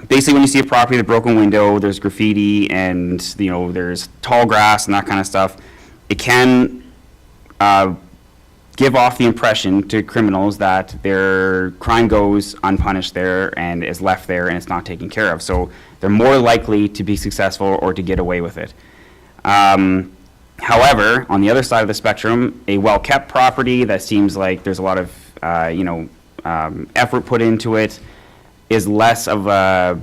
Basically, when you see a property with a broken window, there's graffiti and, you know, there's tall grass and that kind of stuff, it can give off the impression to criminals that their crime goes unpunished there and is left there and it's not taken care of. So they're more likely to be successful or to get away with it. However, on the other side of the spectrum, a well-kept property that seems like there's a lot of, effort put into it is less of a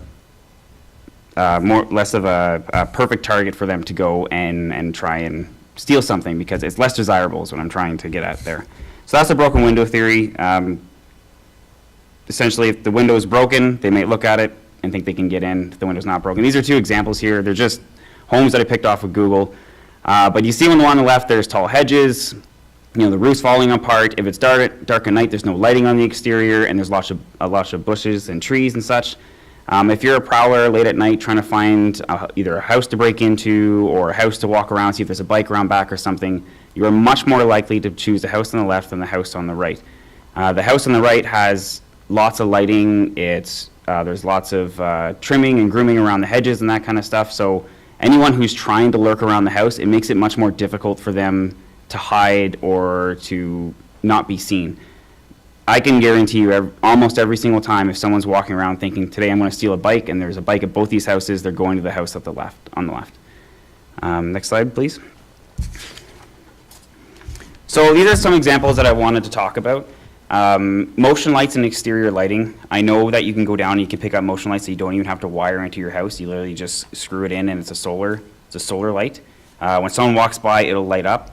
perfect target for them to go and try and steal something, because it's less desirable is what I'm trying to get at there. So that's the broken window theory. Essentially, if the window is broken, they may look at it and think they can get in. If the window's not broken. These are two examples here. They're just homes that I picked off of Google. But you see on the one on the left, there's tall hedges, the roof's falling apart. If it's dark at night, there's no lighting on the exterior, and there's lots of bushes and trees and such. If you're a prowler late at night trying to find either a house to break into or a house to walk around, see if there's a bike around back or something, you are much more likely to choose the house on the left than the house on the right. The house on the right has lots of lighting. There's lots of trimming and grooming around the hedges and that kind of stuff. So anyone who's trying to lurk around the house, it makes it much more difficult for them to hide or to not be seen. I can guarantee you almost every single time if someone's walking around thinking, today I'm going to steal a bike, and there's a bike at both these houses, they're going to the house on the left. Next slide, please. So these are some examples that I wanted to talk about. Motion lights and exterior lighting. I know that you can go down and you can pick up motion lights that you don't even have to wire into your house. You literally just screw it in and it's a solar light. When someone walks by, it'll light up.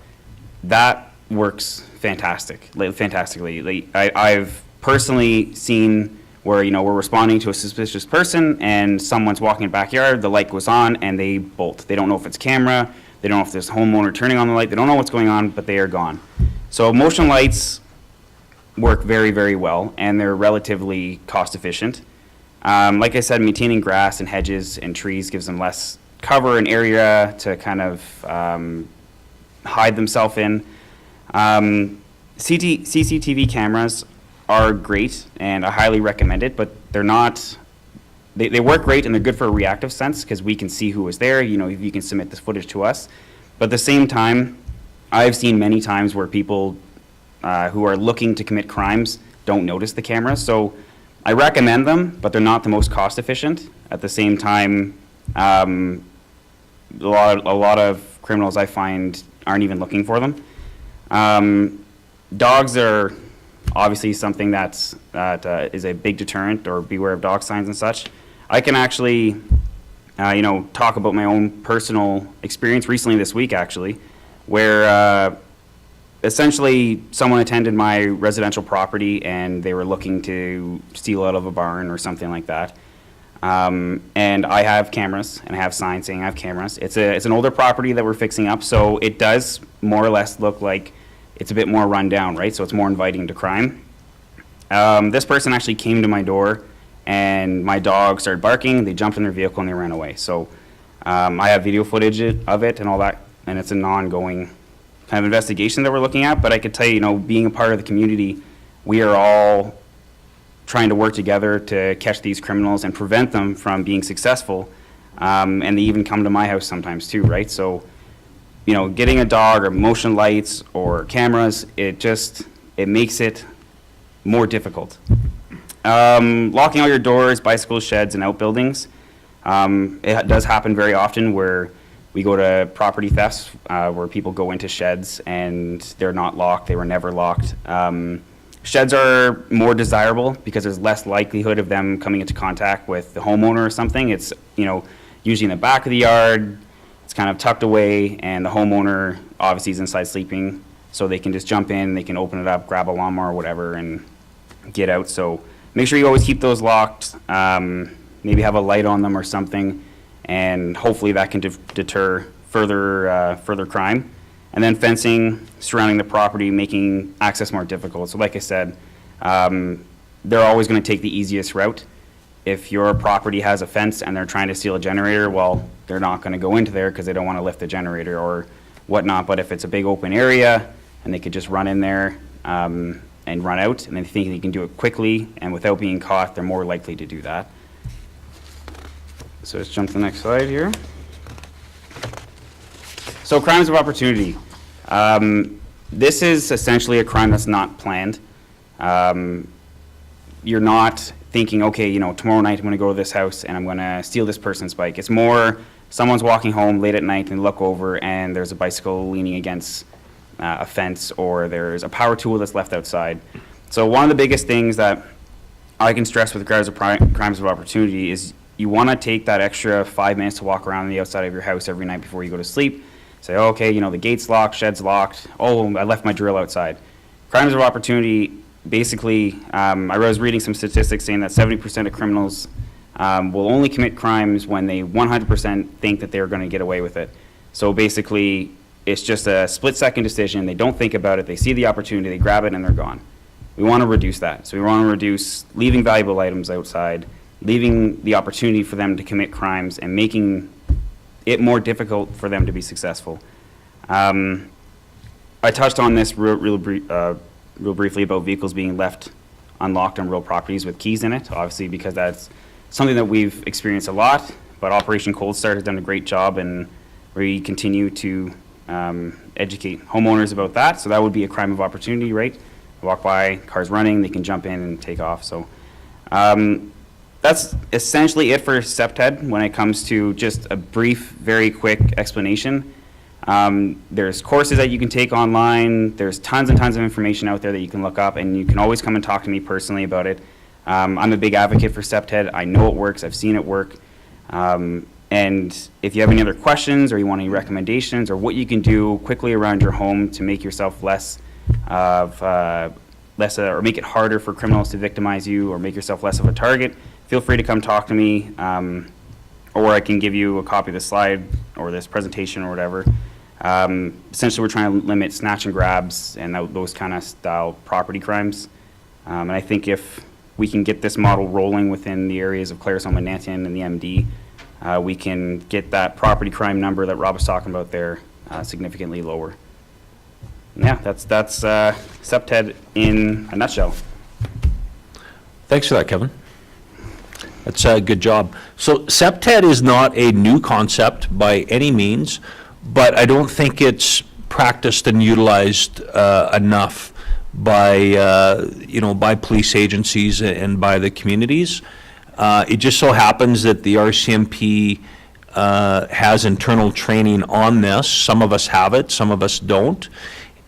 That works fantastically. I've personally seen where, we're responding to a suspicious person and someone's walking in the backyard, the light goes on and they bolt. They don't know if it's camera, they don't know if there's a homeowner turning on the light, they don't know what's going on, but they are gone. So motion lights work very, very well, and they're relatively cost efficient. Like I said, maintaining grass and hedges and trees gives them less cover and area to kind of hide themselves in. CCTV cameras are great, and I highly recommend it, but they're not, they work great and they're good for a reactive sense because we can see who was there, if you can submit this footage to us. But at the same time, I've seen many times where people who are looking to commit crimes don't notice the cameras. So I recommend them, but they're not the most cost efficient. At the same time, a lot of criminals I find aren't even looking for them. Dogs are obviously something that is a big deterrent, or beware of dog signs and such. I can actually, talk about my own personal experience recently this week, actually, where essentially someone attended my residential property and they were looking to steal out of a barn or something like that. And I have cameras and I have signs saying I have cameras. It's an older property that we're fixing up, so it does more or less look like it's a bit more run down, right? So it's more inviting to crime. This person actually came to my door and my dog started barking, they jumped in their vehicle and they ran away. So I have video footage of it and all that, and it's an ongoing kind of investigation that we're looking at. But I could tell you, being a part of the community, we are all trying to work together to catch these criminals and prevent them from being successful. And they even come to my house sometimes too, right? So, getting a dog or motion lights or cameras, it makes it more difficult. Locking all your doors, bicycles, sheds, and outbuildings. It does happen very often where we go to property thefts where people go into sheds and they're not locked, they were never locked. Sheds are more desirable because there's less likelihood of them coming into contact with the homeowner or something. It's, usually in the back of the yard, it's kind of tucked away, and the homeowner obviously is inside sleeping, so they can just jump in, they can open it up, grab a lawnmower or whatever, and get out. So make sure you always keep those locked, maybe have a light on them or something, and hopefully that can deter further crime. And then fencing surrounding the property, making access more difficult. So like I said, they're always going to take the easiest route. If your property has a fence and they're trying to steal a generator, well, they're not going to go into there because they don't want to lift the generator or whatnot. But if it's a big open area and they could just run in there and run out, and they think they can do it quickly and without being caught, they're more likely to do that. So let's jump to the next slide here. So crimes of opportunity. this is essentially a crime that's not planned. You're not thinking, okay, tomorrow night I'm going to go to this house and I'm going to steal this person's bike. It's more someone's walking home late at night and look over and there's a bicycle leaning against a fence, or there's a power tool that's left outside. So one of the biggest things that I can stress with regards to crimes of opportunity is you want to take that extra 5 minutes to walk around the outside of your house every night before you go to sleep. Say, oh, okay, the gate's locked, shed's locked. Oh, I left my drill outside. Crimes of opportunity, basically, I was reading some statistics saying that 70% of criminals will only commit crimes when they 100% think that they're going to get away with it. So basically, it's just a split-second decision. They don't think about it. They see the opportunity, they grab it, and they're gone. We want to reduce that. So we want to reduce leaving valuable items outside, leaving the opportunity for them to commit crimes, and making it more difficult for them to be successful. I touched on this real briefly about vehicles being left unlocked on real properties with keys in it, obviously because that's something that we've experienced a lot, but Operation Cold Start has done a great job, and we continue to educate homeowners about that. So that would be a crime of opportunity, right? Walk by, car's running, they can jump in and take off. So that's essentially it for SEPTED when it comes to just a brief, very quick explanation. There's courses that you can take online. There's tons and tons of information out there that you can look up, and you can always come and talk to me personally about it. I'm a big advocate for SEPTED. I know it works. I've seen it work. And if you have any other questions, or you want any recommendations, or what you can do quickly around your home to make yourself or make it harder for criminals to victimize you, or make yourself less of a target, feel free to come talk to me, or I can give you a copy of the slide or this presentation or whatever. Essentially, we're trying to limit snatch and grabs and those kind of style property crimes. And I think if we can get this model rolling within the areas of Claresholm and Nanton and the MD, we can get that property crime number that Rob was talking about there significantly lower. Yeah, that's SEPTED in a nutshell. Thanks for that, Kevin. That's a good job. So SEPTED is not a new concept by any means, but I don't think it's practiced and utilized enough by police agencies and by the communities. It just so happens that the RCMP has internal training on this. Some of us have it, some of us don't.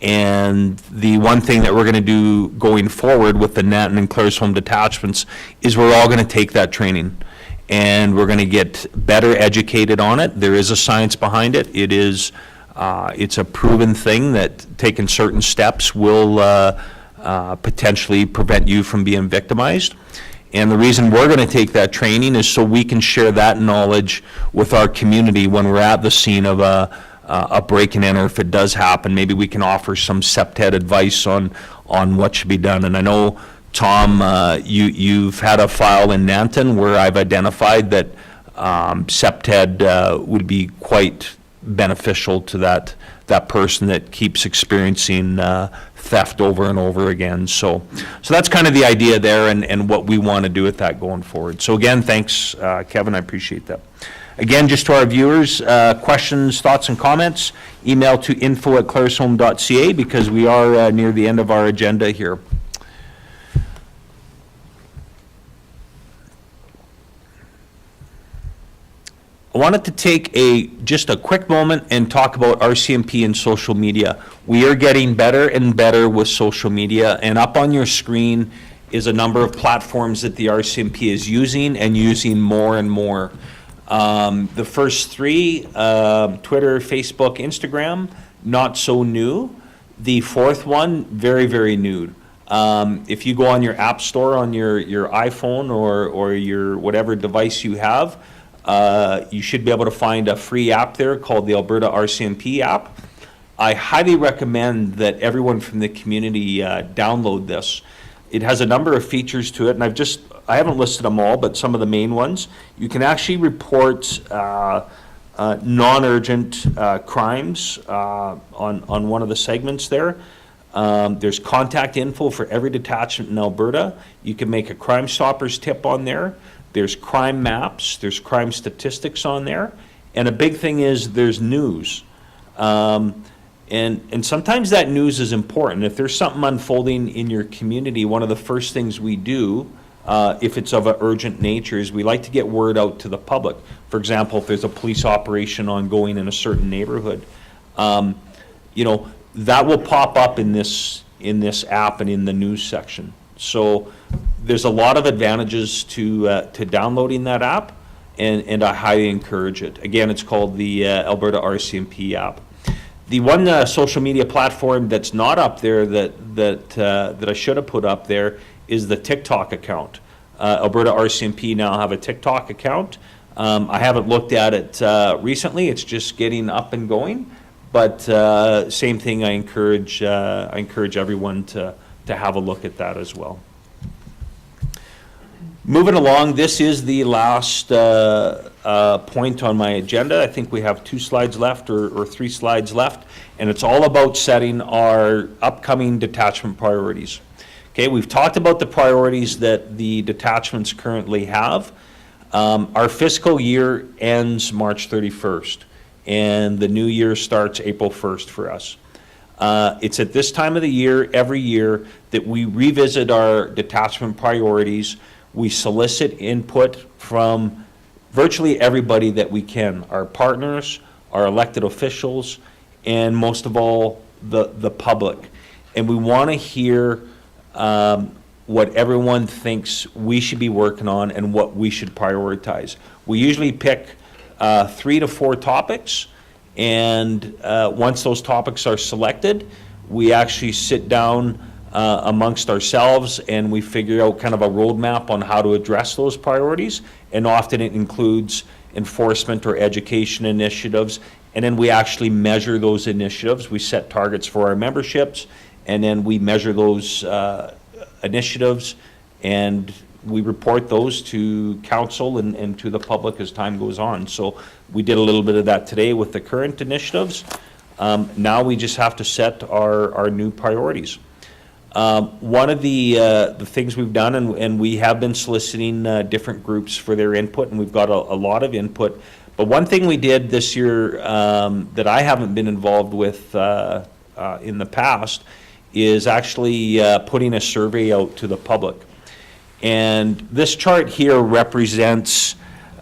And the one thing that we're going to do going forward with the Nanton and Claresholm detachments is we're all going to take that training, and we're going to get better educated on it. There is a science behind it. It's a proven thing that taking certain steps will potentially prevent you from being victimized. And the reason we're going to take that training is so we can share that knowledge with our community when we're at the scene of a break and enter. If it does happen, maybe we can offer some SEPTED advice on what should be done. And I know, Tom, you've had a file in Nanton where I've identified that SEPTED would be quite beneficial to that person that keeps experiencing theft over and over again. So that's kind of the idea there, and what we want to do with that going forward. So again, thanks, Kevin, I appreciate that. Again, just to our viewers, questions, thoughts, and comments, email to info@claresholm.ca, because we are near the end of our agenda here. I wanted to take just a quick moment and talk about RCMP and social media. We are getting better and better with social media, and up on your screen is a number of platforms that the RCMP is using, and using more and more. The first three, Twitter, Facebook, Instagram, not so new. The fourth one, very, very new. If you go on your app store on your iPhone or your whatever device you have, you should be able to find a free app there called the Alberta Rcmp App. I highly recommend that everyone from the community download this. It has a number of features to it, and I haven't listed them all, but some of the main ones. You can actually report non-urgent crimes on one of the segments there. There's contact info for every detachment in Alberta. You can make a Crime Stoppers tip on there. There's crime maps, there's crime statistics on there, and a big thing is there's news. And sometimes that news is important. If there's something unfolding in your community, one of the first things we do, if it's of an urgent nature, is we like to get word out to the public. For example, if there's a police operation ongoing in a certain neighborhood, you know, that will pop up in this app and in the news section. So there's a lot of advantages to downloading that app, and I highly encourage it. Again, it's called the Alberta Rcmp app. The one social media platform that's not up there that I should have put up there is the TikTok account. Alberta RCMP now have a TikTok account. I haven't looked at it recently. It's just getting up and going. But same thing, I encourage everyone to have a look at that as well. Moving along, this is the last point on my agenda. I think we have 2 slides left or 3 slides left, and it's all about setting our upcoming detachment priorities. Okay, we've talked about the priorities that the detachments currently have. Our fiscal year ends March 31st, and the new year starts April 1st for us. It's at this time of the year, every year, that we revisit our detachment priorities. We solicit input from virtually everybody that we can, our partners, our elected officials, and most of all, the public. And we want to hear what everyone thinks we should be working on and what we should prioritize. We usually pick 3 to 4 topics, and once those topics are selected, we actually sit down amongst ourselves, and we figure out kind of a roadmap on how to address those priorities, and often it includes enforcement or education initiatives, and then we actually measure those initiatives. We set targets for our memberships, and then we measure those initiatives, and we report those to council and to the public as time goes on. So we did a little bit of that today with the current initiatives. Now we just have to set our new priorities. One of the things we've done, and we have been soliciting different groups for their input, and we've got a lot of input. But one thing we did this year that I haven't been involved with in the past is actually putting a survey out to the public. And this chart here represents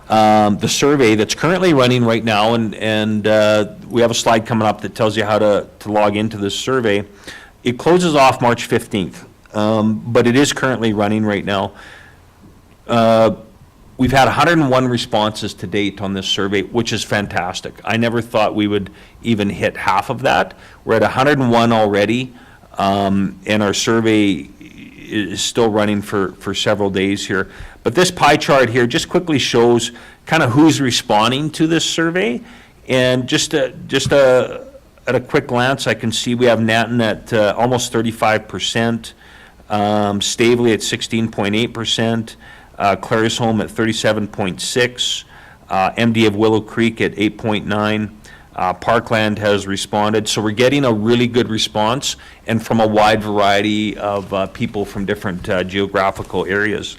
the survey that's currently running right now, and we have a slide coming up that tells you how to log into this survey. It closes off March 15th, but it is currently running right now. We've had 101 responses to date on this survey, which is fantastic. I never thought we would even hit half of that. We're at 101 already, and our survey is still running for several days here. But this pie chart here just quickly shows kind of who's responding to this survey. And just at a quick glance, I can see we have Nanton at almost 35%, Stavely at 16.8%, Claresholm at 37.6%, MD of Willow Creek at 8.9%. Parkland has responded, so we're getting a really good response, and from a wide variety of people from different geographical areas.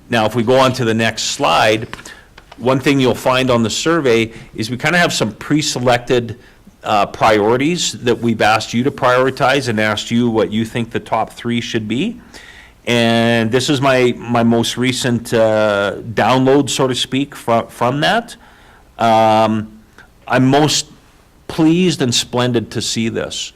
Now, if we go on to the next slide, one thing you'll find on the survey is we kind of have some pre-selected priorities that we've asked you to prioritize and asked you what you think the top 3 should be. And this is my most recent download, so to speak, from that. I'm most pleased and splendid to see this.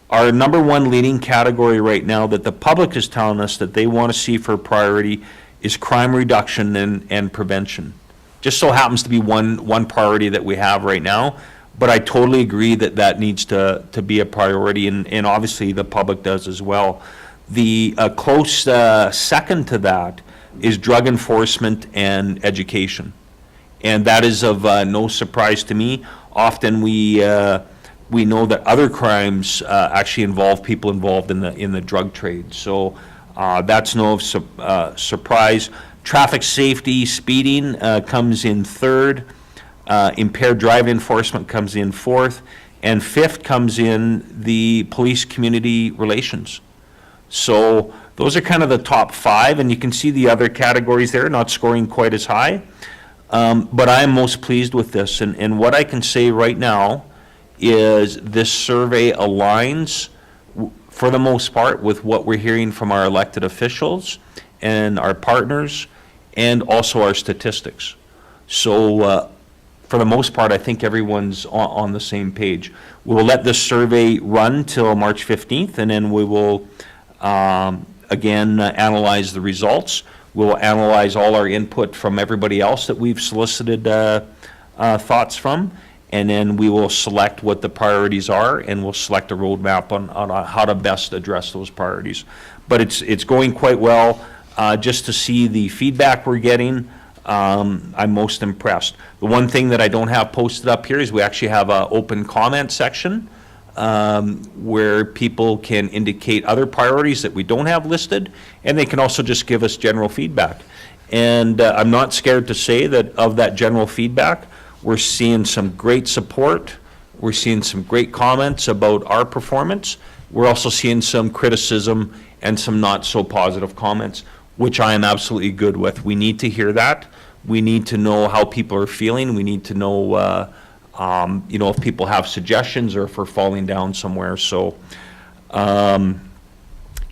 Our number 1 leading category right now that the public is telling us that they want to see for priority is crime reduction and prevention. Just so happens to be one priority that we have right now, but I totally agree that needs to be a priority, and obviously the public does as well. The close second to that is drug enforcement and education. And that is of no surprise to me. Often we know that other crimes actually involve people involved in the drug trade. So that's no surprise. Traffic safety, speeding comes in 3rd. Impaired driving enforcement comes in 4th. And 5th comes in the police community relations. So those are kind of the top 5, and you can see the other categories there not scoring quite as high. But I am most pleased with this, and what I can say right now is this survey aligns, for the most part, with what we're hearing from our elected officials and our partners, and also our statistics. So, for the most part, I think everyone's on the same page. We'll let this survey run till March 15th, and then we will, again, analyze the results. We'll analyze all our input from everybody else that we've solicited thoughts from, and then we will select what the priorities are, and we'll select a roadmap on how to best address those priorities. But it's going quite well. Just to see the feedback we're getting, I'm most impressed. The one thing that I don't have posted up here is we actually have an open comment section where people can indicate other priorities that we don't have listed, and they can also just give us general feedback. And I'm not scared to say that of that general feedback, we're seeing some great support. We're seeing some great comments about our performance. We're also seeing some criticism and some not so positive comments, which I am absolutely good with. We need to hear that. We need to know how people are feeling. We need to know, if people have suggestions or if we're falling down somewhere. So,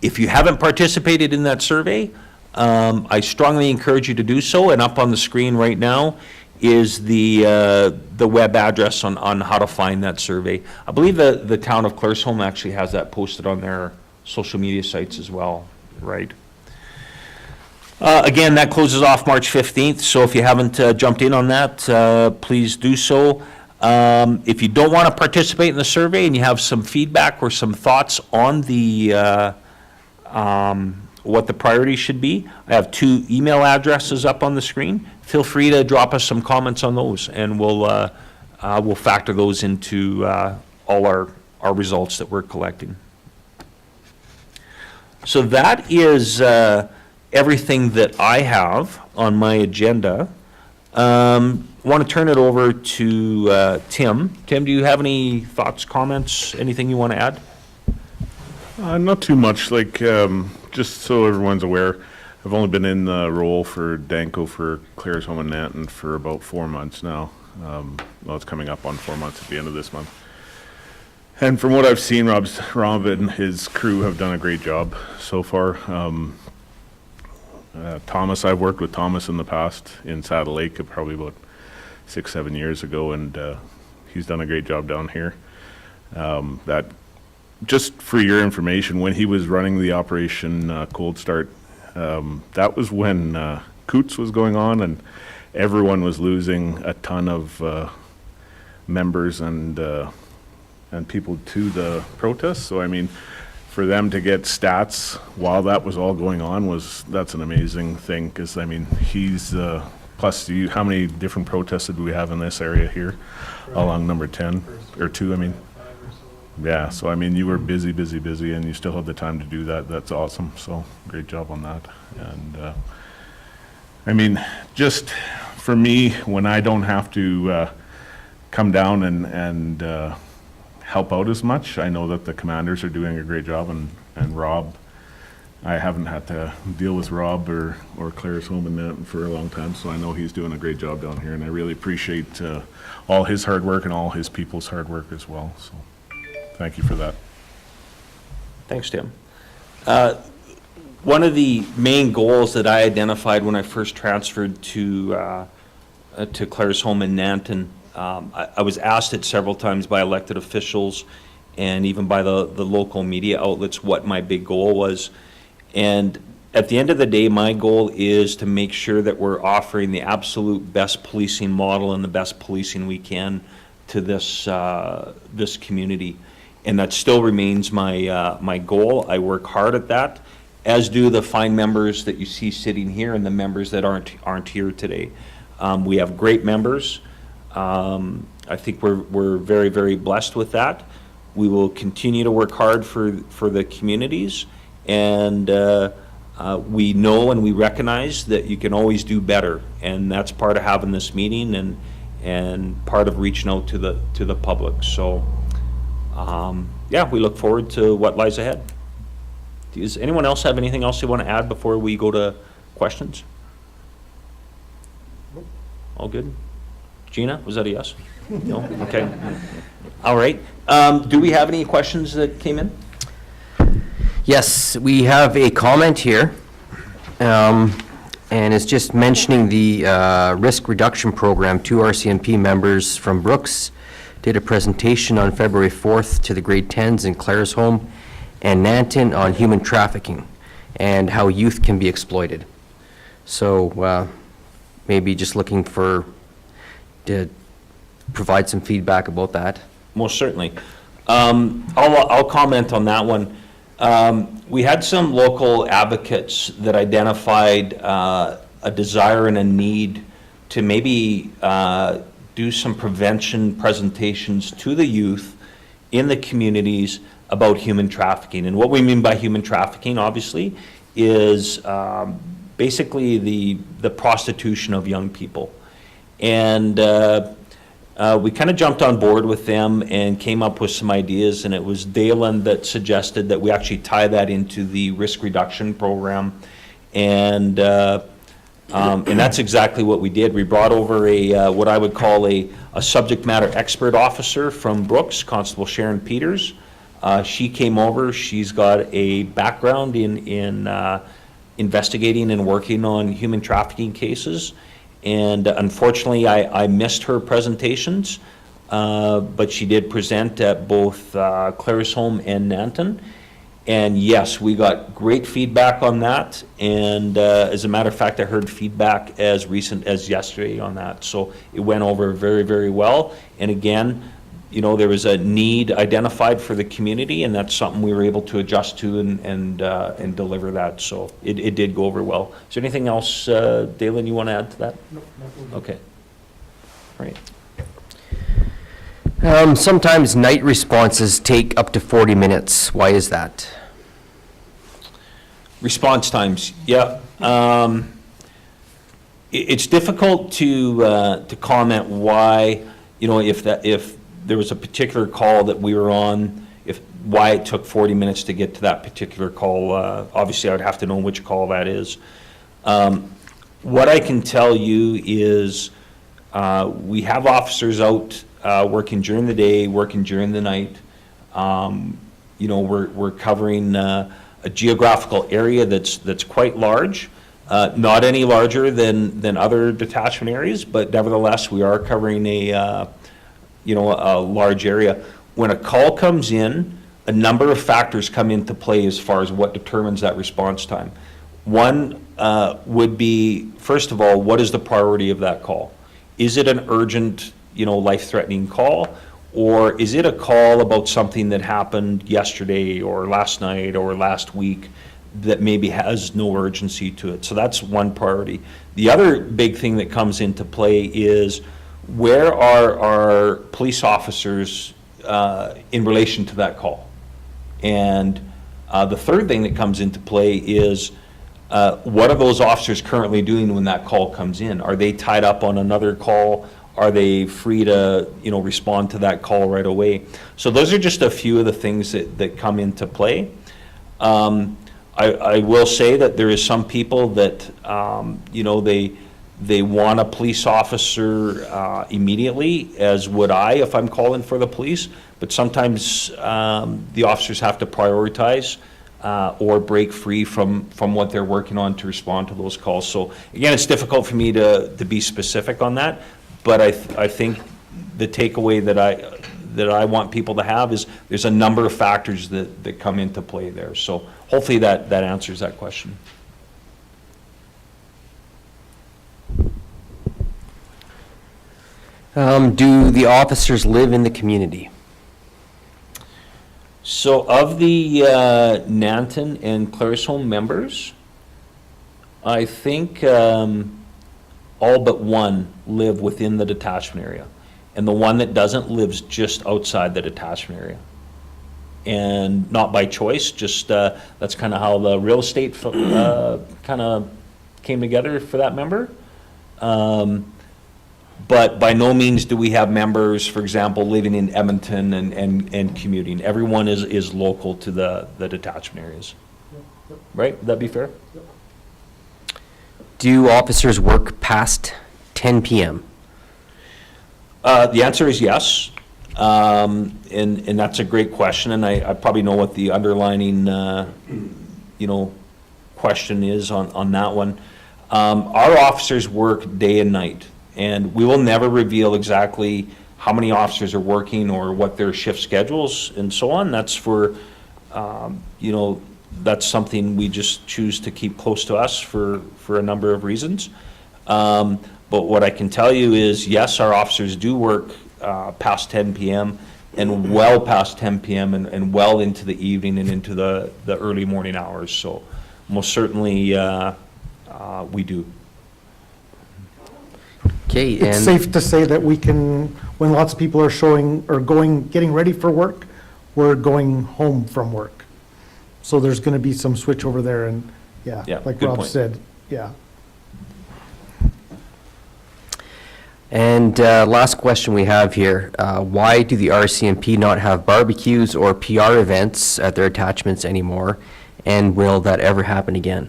if you haven't participated in that survey, I strongly encourage you to do so. And up on the screen right now is the web address on how to find that survey. I believe the town of Claresholm actually has that posted on their social media sites as well, right? Again, that closes off March 15th, so if you haven't jumped in on that, please do so. If you don't want to participate in the survey and you have some feedback or some thoughts on the what the priorities should be, I have 2 email addresses up on the screen. Feel free to drop us some comments on those, and we'll factor those into all our results that we're collecting. So that is everything that I have on my agenda. Want to turn it over to Tim. Tim, do you have any thoughts, comments, anything you want to add? Not too much, just so everyone's aware, I've only been in the role for Danko for Claresholm Nanton for about 4 months now. Well, it's coming up on 4 months at the end of this month. And from what I've seen, Rob and his crew have done a great job so far. Thomas, I've worked with Thomas in the past in Saddle Lake, probably about 6-7 years ago, and he's done a great job down here. That, just for your information, when he was running the Operation Cold Start, that was when Coots was going on, and everyone was losing a ton of members and people to the protests. So I mean, for them to get stats while that was all going on that's an amazing thing, because I mean, he's plus how many different protests did we have in this area here along number 10 or 2? I mean, yeah. So I mean, you were busy, and you still have the time to do that. That's awesome. So great job on that. And I mean, just for me, when I don't have to come down and help out as much, I know that the commanders are doing a great job, and Rob, I haven't had to deal with Rob or Claresholm and that for a long time, so I know he's doing a great job down here, and I really appreciate all his hard work and all his people's hard work as well. So thank you for that. Thanks, Tim. One of the main goals that I identified when I first transferred to Claresholm and Nanton, I was asked it several times by elected officials and even by the local media outlets what my big goal was. And at the end of the day, my goal is to make sure that we're offering the absolute best policing model and the best policing we can to this community. And that still remains my goal. I work hard at that, as do the fine members that you see sitting here and the members that aren't here today. We have great members. I think we're very, very blessed with that. We will continue to work hard for the communities, and we know and we recognize that you can always do better, and that's part of having this meeting and part of reaching out to the public. So yeah, we look forward to what lies ahead. Does anyone else have anything else they want to add before we go to questions? All good? Gina, was that a yes? No? Okay. All right. Do we have any questions that came in? Yes, we have a comment here, and it's just mentioning the risk reduction program. 2 RCMP members from Brooks did a presentation on February 4th to the grade 10s in Claresholm and Nanton on human trafficking and how youth can be exploited. So maybe just looking to provide some feedback about that. Most certainly. I'll comment on that one. We had some local advocates that identified a desire and a need to maybe do some prevention presentations to the youth in the communities about human trafficking. And what we mean by human trafficking, obviously, is basically the prostitution of young people. And we kind of jumped on board with them and came up with some ideas, and it was Dalen that suggested that we actually tie that into the risk reduction program. And that's exactly what we did. We brought over what I would call a subject matter expert officer from Brooks, Constable Sharon Peters. She came over. She's got a background in investigating and working on human trafficking cases. And unfortunately, I missed her presentations, but she did present at both Claresholm and Nanton. And yes, we got great feedback on that. And as a matter of fact, I heard feedback as recent as yesterday on that. So it went over very, very well. And again, you know, there was a need identified for the community, and that's something we were able to adjust to and deliver that. So it did go over well. Is there anything else, Dalen, you want to add to that? No. Okay. All right. Sometimes night responses take up to 40 minutes. Why is that? Response times, yeah. It's difficult to comment why, you know, if there was a particular call that we were on, why it took 40 minutes to get to that particular call. Obviously, I would have to know which call that is. What I can tell you is we have officers out working during the day, working during the night. You know, we're covering a geographical area that's quite large. Not any larger than other detachment areas, but nevertheless, we are covering a large area. When a call comes in, a number of factors come into play as far as what determines that response time. One would be, first of all, what is the priority of that call? Is it an urgent, life-threatening call? Or is it a call about something that happened yesterday or last night or last week that maybe has no urgency to it? So that's one priority. The other big thing that comes into play is, where are our police officers in relation to that call? And the third thing that comes into play is, what are those officers currently doing when that call comes in? Are they tied up on another call? Are they free to, respond to that call right away? So those are just a few of the things that come into play. I will say that there is some people that, they want a police officer immediately, as would I if I'm calling for the police. But sometimes the officers have to prioritize or break free from what they're working on to respond to those calls. So again, it's difficult for me to be specific on that. But I think the takeaway that I want people to have is there's a number of factors that come into play there. So hopefully that answers that question. Do the officers live in the community? So of the Nanton and Claresholm members, I think all but one live within the detachment area. And the one that doesn't lives just outside the detachment area. And not by choice, just that's kind of how the real estate kind of came together for that member. But by no means do we have members, for example, living in Edmonton and commuting. Everyone is local to the detachment areas. Right? Would that be fair? Do officers work past 10 p.m.? The answer is yes. And that's a great question, and I probably know what the underlining, question is on that one. Our officers work day and night, and we will never reveal exactly how many officers are working or what their shift schedules and so on. That's for, that's something we just choose to keep close to us for a number of reasons. But what I can tell you is, yes, our officers do work past 10 p.m. and well past 10 p.m. and well into the evening and into the early morning hours. So most certainly we do. Okay, It's and safe to say that we can, when lots of people are showing, or getting ready for work, we're going home from work. So there's gonna be some switch over there, and, Yeah, like good Rob point. said, yeah. last question we have here, why do the RCMP not have barbecues or PR events at their attachments anymore? And will that ever happen again?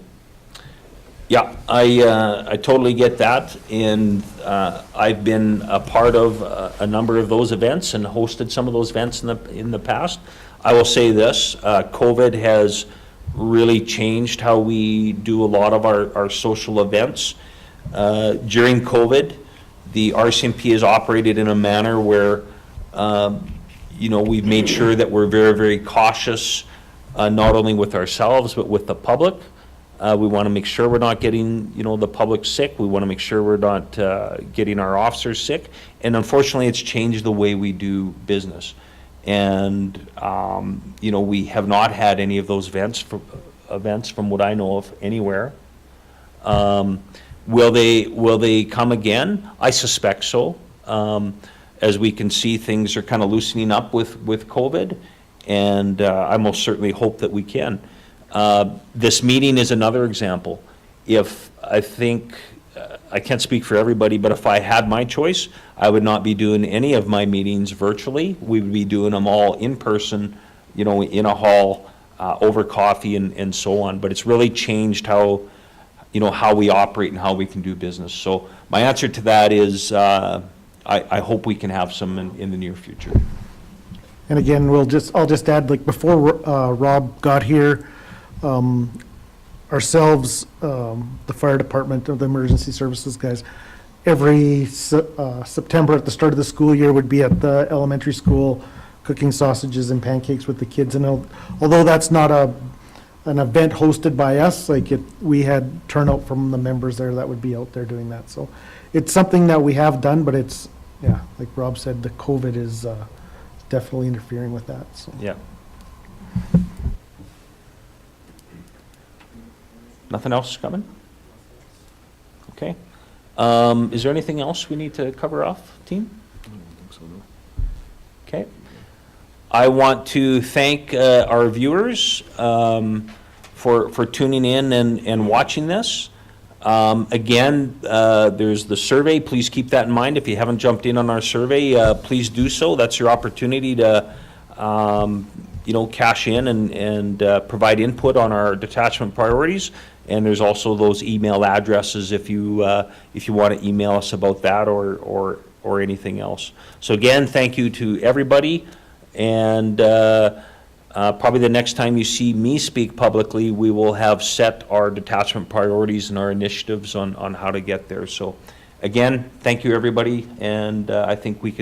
Yeah, I totally get that, and I've been a part of a number of those events and hosted some of those events in the past. I will say this, COVID has really changed how we do a lot of our social events. During COVID, the RCMP has operated in a manner where, we've made sure that we're very, very cautious, not only with ourselves, but with the public. We want to make sure we're not getting, the public sick. We want to make sure we're not getting our officers sick. And unfortunately, it's changed the way we do business. And, we have not had any of those events from what I know of anywhere. Will they come again? I suspect so. As we can see, things are kind of loosening up with COVID, and I most certainly hope that we can. This meeting is another example. If I think, I can't speak for everybody, but if I had my choice, I would not be doing any of my meetings virtually. We would be doing them all in person, in a hall, over coffee and so on. But it's really changed how we operate and how we can do business. So my answer to that is, I hope we can have some in the near future. And again, I'll just add, like, before Rob got here, ourselves, the fire department, of the emergency services guys, every September at the start of the school year would be at the elementary school cooking sausages and pancakes with the kids. And although that's not an event hosted by us, we had turnout from the members there that would be out there doing that. So it's something that we have done, but it's, like Rob said, the COVID is definitely interfering with that, so. Yeah. Nothing else coming? Okay. Is there anything else we need to cover off, team? Okay. I want to thank our viewers for tuning in and watching this. Again, there's the survey. Please keep that in mind. If you haven't jumped in on our survey, please do so. That's your opportunity to cash in and provide input on our detachment priorities. And there's also those email addresses if you want to email us about that or anything else. So again, thank you to everybody. And probably the next time you see me speak publicly, we will have set our detachment priorities and our initiatives on how to get there. So again, thank you, everybody. And I think we can